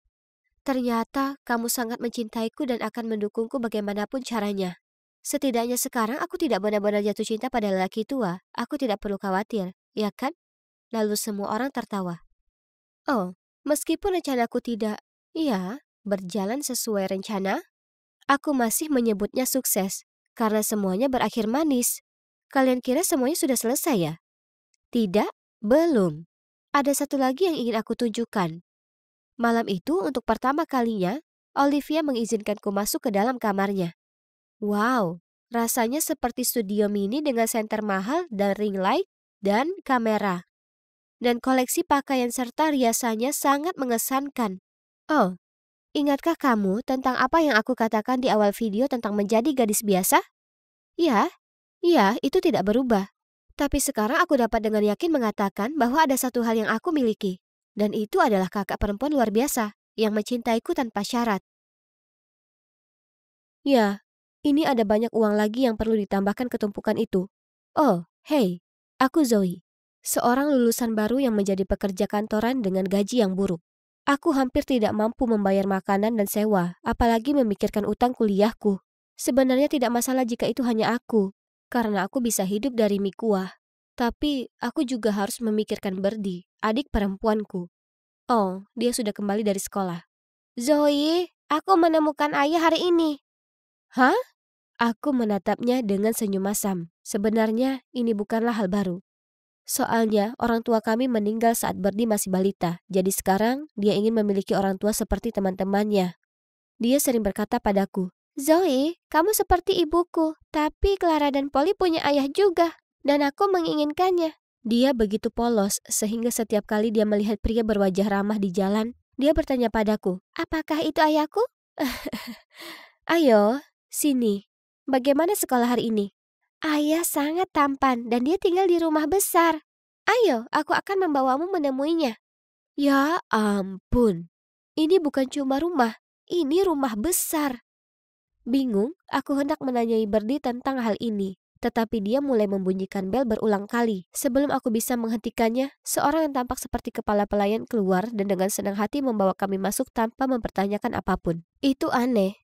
A: Ternyata kamu sangat mencintaiku dan akan mendukungku bagaimanapun caranya. Setidaknya sekarang aku tidak benar-benar jatuh cinta pada lelaki tua. Aku tidak perlu khawatir, ya kan? Lalu semua orang tertawa. Oh, meskipun rencanaku tidak, berjalan sesuai rencana, aku masih menyebutnya sukses, karena semuanya berakhir manis. Kalian kira semuanya sudah selesai ya? Tidak, belum. Ada satu lagi yang ingin aku tunjukkan. Malam itu untuk pertama kalinya, Olivia mengizinkanku masuk ke dalam kamarnya. Wow, rasanya seperti studio mini dengan senter mahal dan ring light dan kamera. Dan koleksi pakaian serta riasannya sangat mengesankan. Oh, ingatkah kamu tentang apa yang aku katakan di awal video tentang menjadi gadis biasa? Ya, itu tidak berubah. Tapi sekarang aku dapat dengan yakin mengatakan bahwa ada satu hal yang aku miliki. Dan itu adalah kakak perempuan luar biasa yang mencintaiku tanpa syarat. Ya, ini ada banyak uang lagi yang perlu ditambahkan ke tumpukan itu. Oh, hey, aku Zoe. Seorang lulusan baru yang menjadi pekerja kantoran dengan gaji yang buruk. Aku hampir tidak mampu membayar makanan dan sewa, apalagi memikirkan utang kuliahku. Sebenarnya tidak masalah jika itu hanya aku, karena aku bisa hidup dari mie kuah. Tapi aku juga harus memikirkan Birdie, adik perempuanku. Oh, dia sudah kembali dari sekolah. Zoe, aku menemukan ayah hari ini. Hah? Aku menatapnya dengan senyum masam. Sebenarnya ini bukanlah hal baru. Soalnya orang tua kami meninggal saat Birdie masih balita. Jadi sekarang dia ingin memiliki orang tua seperti teman-temannya. Dia sering berkata padaku, Zoe, kamu seperti ibuku. Tapi Clara dan Polly punya ayah juga. Dan aku menginginkannya. Dia begitu polos sehingga setiap kali dia melihat pria berwajah ramah di jalan, dia bertanya padaku, apakah itu ayahku? Ayo, sini. Bagaimana sekolah hari ini? Ayah sangat tampan dan dia tinggal di rumah besar. Ayo, aku akan membawamu menemuinya. Ya ampun, ini bukan cuma rumah, ini rumah besar. Bingung, aku hendak menanyai Birdie tentang hal ini. Tetapi dia mulai membunyikan bel berulang kali. Sebelum aku bisa menghentikannya, seorang yang tampak seperti kepala pelayan keluar dan dengan senang hati membawa kami masuk tanpa mempertanyakan apapun. Itu aneh.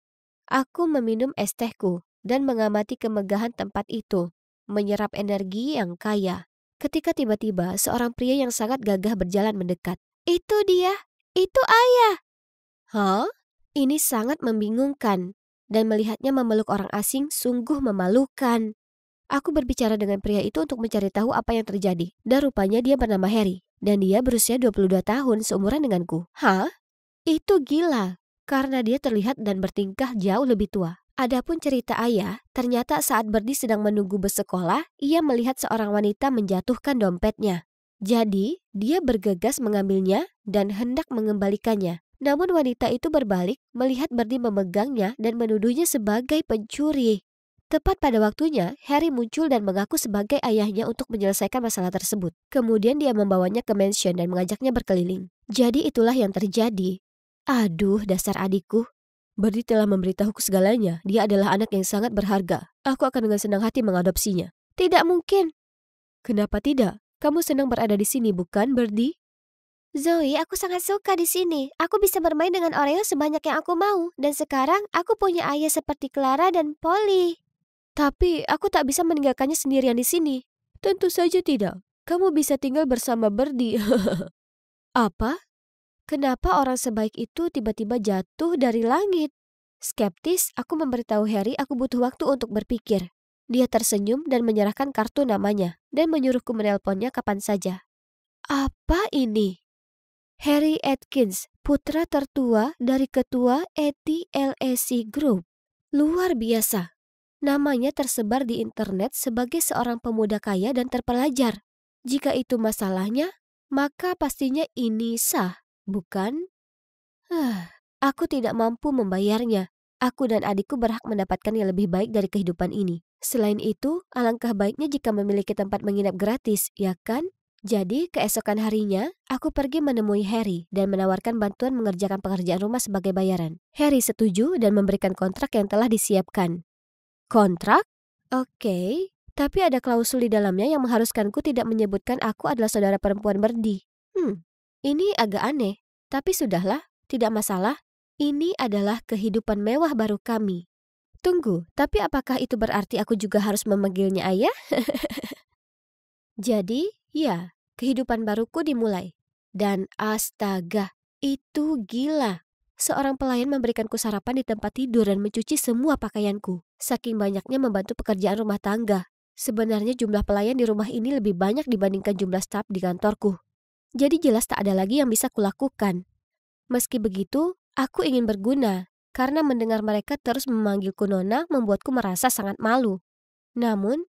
A: Aku meminum es tehku dan mengamati kemegahan tempat itu, menyerap energi yang kaya. Ketika tiba-tiba seorang pria yang sangat gagah berjalan mendekat. Itu dia, itu ayah. Hah? Ini sangat membingungkan dan melihatnya memeluk orang asing sungguh memalukan. Aku berbicara dengan pria itu untuk mencari tahu apa yang terjadi. Dan rupanya dia bernama Harry. Dan dia berusia 22 tahun seumuran denganku. Hah? Itu gila. Karena dia terlihat dan bertingkah jauh lebih tua. Adapun cerita ayah, ternyata saat Birdie sedang menunggu bus sekolah, ia melihat seorang wanita menjatuhkan dompetnya. Jadi, dia bergegas mengambilnya dan hendak mengembalikannya. Namun wanita itu berbalik, melihat Birdie memegangnya dan menuduhnya sebagai pencuri. Tepat pada waktunya, Harry muncul dan mengaku sebagai ayahnya untuk menyelesaikan masalah tersebut. Kemudian dia membawanya ke mansion dan mengajaknya berkeliling. Jadi itulah yang terjadi. Aduh, dasar adikku. Birdie telah memberitahuku segalanya. Dia adalah anak yang sangat berharga. Aku akan dengan senang hati mengadopsinya. Tidak mungkin. Kenapa tidak? Kamu senang berada di sini, bukan, Birdie? Zoe, aku sangat suka di sini. Aku bisa bermain dengan Oreo sebanyak yang aku mau. Dan sekarang aku punya ayah seperti Clara dan Polly. Tapi aku tak bisa meninggalkannya sendirian di sini. Tentu saja tidak. Kamu bisa tinggal bersama Birdie. Apa? Kenapa orang sebaik itu tiba-tiba jatuh dari langit? Skeptis, aku memberitahu Harry aku butuh waktu untuk berpikir. Dia tersenyum dan menyerahkan kartu namanya dan menyuruhku menelponnya kapan saja. Apa ini? Harry Atkins, putra tertua dari ketua ATLAC Group. Luar biasa. Namanya tersebar di internet sebagai seorang pemuda kaya dan terpelajar. Jika itu masalahnya, maka pastinya ini sah, bukan? Aku tidak mampu membayarnya. Aku dan adikku berhak mendapatkan yang lebih baik dari kehidupan ini. Selain itu, alangkah baiknya jika memiliki tempat menginap gratis, ya kan? Jadi, keesokan harinya, aku pergi menemui Harry dan menawarkan bantuan mengerjakan pekerjaan rumah sebagai bayaran. Harry setuju dan memberikan kontrak yang telah disiapkan. Kontrak? Oke, tapi ada klausul di dalamnya yang mengharuskanku tidak menyebutkan aku adalah saudara perempuan Birdie. Ini agak aneh, tapi sudahlah, tidak masalah. Ini adalah kehidupan mewah baru kami. Tunggu, tapi apakah itu berarti aku juga harus memanggilnya ayah? Jadi, ya, kehidupan baruku dimulai. Dan astaga, itu gila. Seorang pelayan memberikanku sarapan di tempat tidur dan mencuci semua pakaianku. Saking banyaknya membantu pekerjaan rumah tangga. Sebenarnya jumlah pelayan di rumah ini lebih banyak dibandingkan jumlah staf di kantorku. Jadi jelas tak ada lagi yang bisa kulakukan. Meski begitu, aku ingin berguna, karena mendengar mereka terus memanggilku Nona membuatku merasa sangat malu. Namun,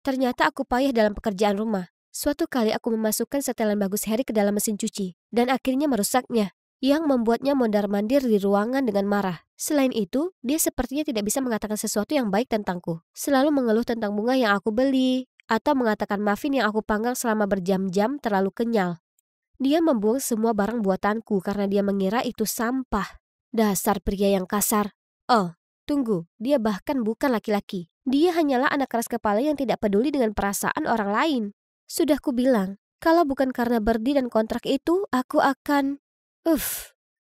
A: ternyata aku payah dalam pekerjaan rumah. Suatu kali aku memasukkan setelan bagus Harry ke dalam mesin cuci, dan akhirnya merusaknya, yang membuatnya mondar-mandir di ruangan dengan marah. Selain itu, dia sepertinya tidak bisa mengatakan sesuatu yang baik tentangku. Selalu mengeluh tentang bunga yang aku beli, atau mengatakan muffin yang aku panggang selama berjam-jam terlalu kenyal. Dia membuang semua barang buatanku karena dia mengira itu sampah. Dasar pria yang kasar. Oh, tunggu, dia bahkan bukan laki-laki. Dia hanyalah anak keras kepala yang tidak peduli dengan perasaan orang lain. Sudah kubilang, kalau bukan karena Birdie dan kontrak itu, aku akan...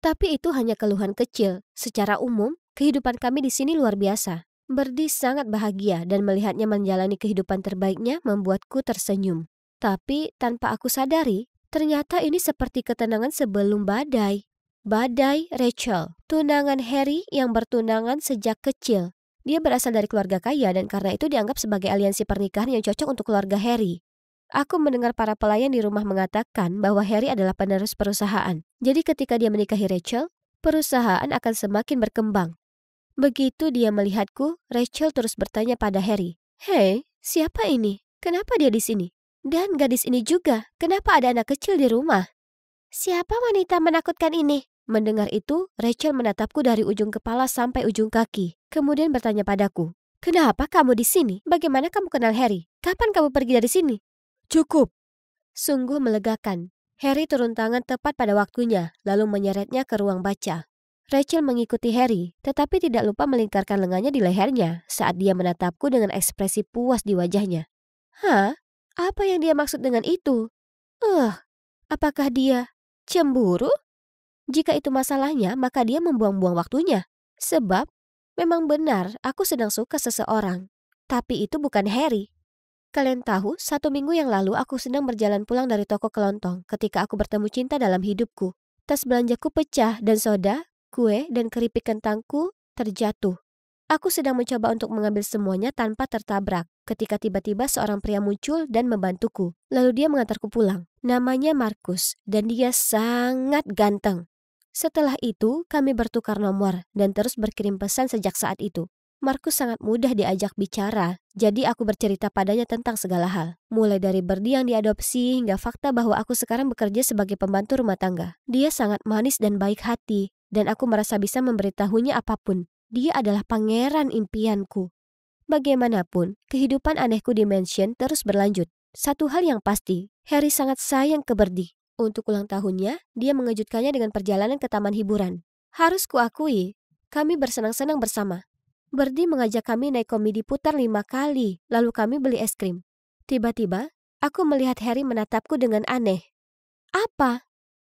A: Tapi itu hanya keluhan kecil. Secara umum, kehidupan kami di sini luar biasa. Birdie sangat bahagia dan melihatnya menjalani kehidupan terbaiknya membuatku tersenyum. Tapi tanpa aku sadari, ternyata ini seperti ketenangan sebelum badai. Badai Rachel, tunangan Harry yang bertunangan sejak kecil. Dia berasal dari keluarga kaya dan karena itu dianggap sebagai aliansi pernikahan yang cocok untuk keluarga Harry. Aku mendengar para pelayan di rumah mengatakan bahwa Harry adalah penerus perusahaan. Jadi ketika dia menikahi Rachel, perusahaan akan semakin berkembang. Begitu dia melihatku, Rachel terus bertanya pada Harry, "Hei, siapa ini? Kenapa dia di sini? Dan gadis ini juga, kenapa ada anak kecil di rumah?" "Siapa wanita menakutkan ini?" Mendengar itu, Rachel menatapku dari ujung kepala sampai ujung kaki. Kemudian bertanya padaku, "Kenapa kamu di sini? Bagaimana kamu kenal Harry? Kapan kamu pergi dari sini?" "Cukup." Sungguh melegakan. Harry turun tangan tepat pada waktunya, lalu menyeretnya ke ruang baca. Rachel mengikuti Harry, tetapi tidak lupa melingkarkan lengannya di lehernya saat dia menatapku dengan ekspresi puas di wajahnya. Hah? Apa yang dia maksud dengan itu? Apakah dia cemburu? Jika itu masalahnya, maka dia membuang-buang waktunya. Sebab, memang benar aku sedang suka seseorang. Tapi itu bukan Harry. Kalian tahu, 1 minggu yang lalu aku sedang berjalan pulang dari toko kelontong ketika aku bertemu cinta dalam hidupku. Tas belanjaku pecah dan soda, kue, dan keripik kentangku terjatuh. Aku sedang mencoba untuk mengambil semuanya tanpa tertabrak ketika tiba-tiba seorang pria muncul dan membantuku. Lalu dia mengantarku pulang. Namanya Markus dan dia sangat ganteng. Setelah itu kami bertukar nomor dan terus berkirim pesan sejak saat itu. Markus sangat mudah diajak bicara, jadi aku bercerita padanya tentang segala hal. Mulai dari Birdie yang diadopsi hingga fakta bahwa aku sekarang bekerja sebagai pembantu rumah tangga. Dia sangat manis dan baik hati, dan aku merasa bisa memberitahunya apapun. Dia adalah pangeran impianku. Bagaimanapun, kehidupan anehku di mansion terus berlanjut. Satu hal yang pasti, Harry sangat sayang ke Birdie. Untuk ulang tahunnya, dia mengejutkannya dengan perjalanan ke taman hiburan. Harus kuakui, kami bersenang-senang bersama. Birdie mengajak kami naik komedi putar 5 kali, lalu kami beli es krim. Tiba-tiba, Aku melihat Harry menatapku dengan aneh. Apa?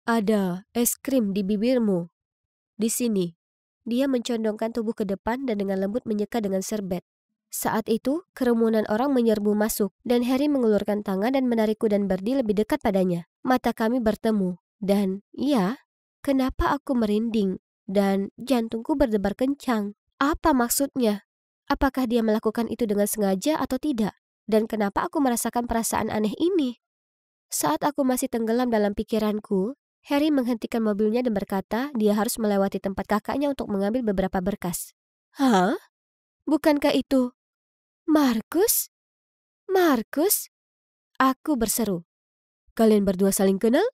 A: Ada es krim di bibirmu. Di sini. Dia mencondongkan tubuh ke depan dan dengan lembut menyeka dengan serbet. Saat itu, kerumunan orang menyerbu masuk dan Harry mengulurkan tangan dan menarikku dan Birdie lebih dekat padanya. Mata kami bertemu dan, ya, kenapa aku merinding dan jantungku berdebar kencang? Apa maksudnya? Apakah dia melakukan itu dengan sengaja atau tidak? Dan kenapa aku merasakan perasaan aneh ini? Saat aku masih tenggelam dalam pikiranku, Harry menghentikan mobilnya dan berkata dia harus melewati tempat kakaknya untuk mengambil beberapa berkas. Hah? Bukankah itu Markus? Markus? Aku berseru. Kalian berdua saling kenal?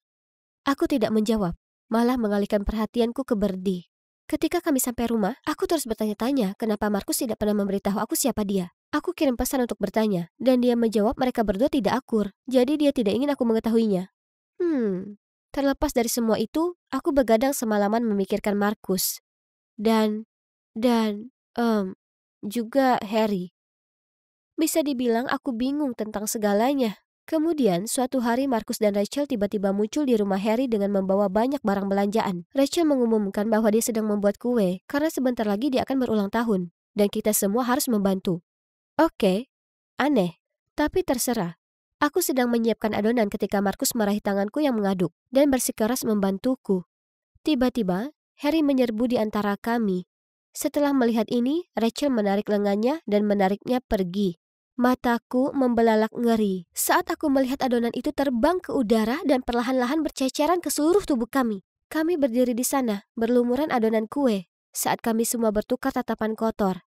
A: Aku tidak menjawab, malah mengalihkan perhatianku ke Birdie. Ketika kami sampai rumah, aku terus bertanya-tanya kenapa Markus tidak pernah memberitahu aku siapa dia. Aku kirim pesan untuk bertanya, dan dia menjawab mereka berdua tidak akur, jadi dia tidak ingin aku mengetahuinya. Terlepas dari semua itu, aku begadang semalaman memikirkan Markus. Dan juga Harry. Bisa dibilang aku bingung tentang segalanya. Kemudian, suatu hari Markus dan Rachel tiba-tiba muncul di rumah Harry dengan membawa banyak barang belanjaan. Rachel mengumumkan bahwa dia sedang membuat kue, karena sebentar lagi dia akan berulang tahun, dan kita semua harus membantu. Oke, aneh, tapi terserah. Aku sedang menyiapkan adonan ketika Markus meraih tanganku yang mengaduk, dan bersikeras membantuku. Tiba-tiba, Harry menyerbu di antara kami. Setelah melihat ini, Rachel menarik lengannya dan menariknya pergi. Mataku membelalak ngeri saat aku melihat adonan itu terbang ke udara dan perlahan-lahan berceceran ke seluruh tubuh kami. Kami berdiri di sana, berlumuran adonan kue, saat kami semua bertukar tatapan kotor.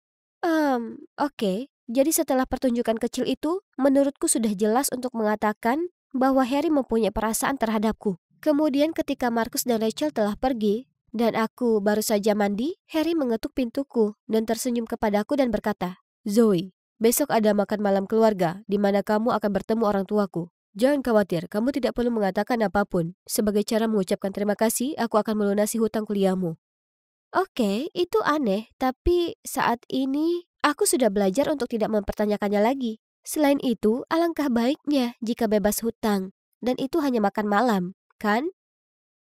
A: Oke. Jadi setelah pertunjukan kecil itu, menurutku sudah jelas untuk mengatakan bahwa Harry mempunyai perasaan terhadapku. Kemudian ketika Markus dan Rachel telah pergi, dan aku baru saja mandi, Harry mengetuk pintuku dan tersenyum kepadaku dan berkata, Zoe, besok ada makan malam keluarga, di mana kamu akan bertemu orang tuaku. Jangan khawatir, kamu tidak perlu mengatakan apapun. Sebagai cara mengucapkan terima kasih, aku akan melunasi hutang kuliahmu. Oke, itu aneh, tapi saat ini aku sudah belajar untuk tidak mempertanyakannya lagi. Selain itu, alangkah baiknya jika bebas hutang. Dan itu hanya makan malam, kan?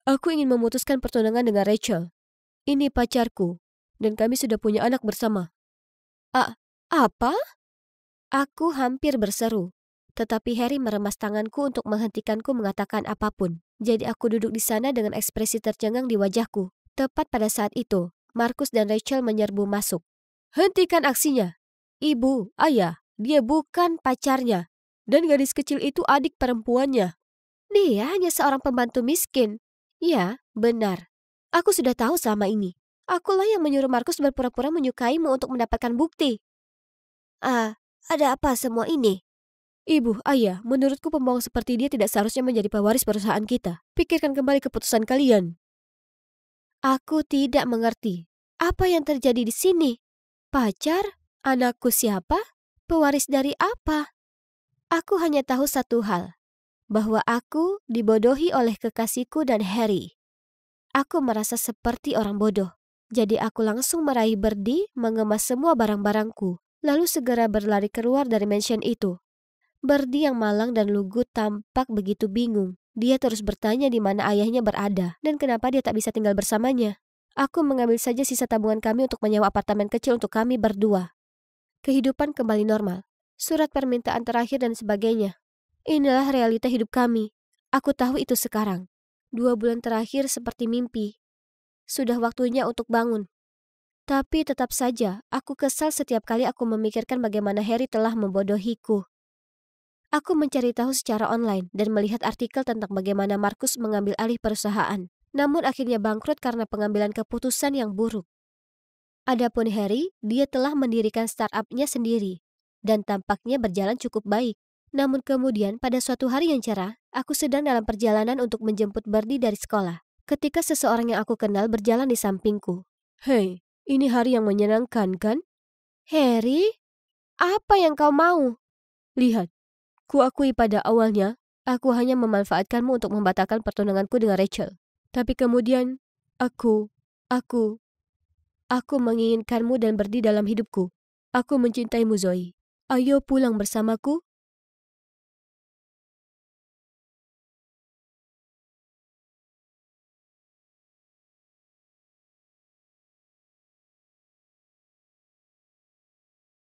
A: Aku ingin memutuskan pertunangan dengan Rachel. Ini pacarku, dan kami sudah punya anak bersama. Apa? Aku hampir berseru, tetapi Harry meremas tanganku untuk menghentikanku mengatakan apapun. Jadi aku duduk di sana dengan ekspresi tercengang di wajahku. Tepat pada saat itu, Markus dan Rachel menyerbu masuk. Hentikan aksinya. Ibu, ayah, dia bukan pacarnya. Dan gadis kecil itu adik perempuannya. Dia hanya seorang pembantu miskin. Ya, benar. Aku sudah tahu selama ini. Akulah yang menyuruh Markus berpura-pura menyukaimu untuk mendapatkan bukti. Ada apa semua ini? Ibu, ayah, menurutku pembohong seperti dia tidak seharusnya menjadi pewaris perusahaan kita. Pikirkan kembali keputusan kalian. Aku tidak mengerti. Apa yang terjadi di sini? Pacar? Anakku siapa? Pewaris dari apa? Aku hanya tahu satu hal, bahwa aku dibodohi oleh kekasihku dan Harry. Aku merasa seperti orang bodoh. Jadi aku langsung meraih Birdie, mengemas semua barang-barangku, lalu segera berlari keluar dari mansion itu. Birdie yang malang dan lugu tampak begitu bingung. Dia terus bertanya di mana ayahnya berada dan kenapa dia tak bisa tinggal bersamanya. Aku mengambil saja sisa tabungan kami untuk menyewa apartemen kecil untuk kami berdua. Kehidupan kembali normal. Surat permintaan terakhir dan sebagainya. Inilah realita hidup kami. Aku tahu itu sekarang. 2 bulan terakhir seperti mimpi. Sudah waktunya untuk bangun. Tapi tetap saja, aku kesal setiap kali aku memikirkan bagaimana Harry telah membodohiku. Aku mencari tahu secara online dan melihat artikel tentang bagaimana Markus mengambil alih perusahaan, namun akhirnya bangkrut karena pengambilan keputusan yang buruk. Adapun Harry, dia telah mendirikan startup-nya sendiri, dan tampaknya berjalan cukup baik. Namun kemudian pada suatu hari yang cerah, aku sedang dalam perjalanan untuk menjemput Birdie dari sekolah, ketika seseorang yang aku kenal berjalan di sampingku. Hei, ini hari yang menyenangkan, kan? Harry, apa yang kau mau? Lihat. Kuakui pada awalnya, aku hanya memanfaatkanmu untuk membatalkan pertunanganku dengan Rachel. Tapi kemudian, aku menginginkanmu dan Birdie dalam hidupku. Aku mencintaimu, Zoe. Ayo pulang bersamaku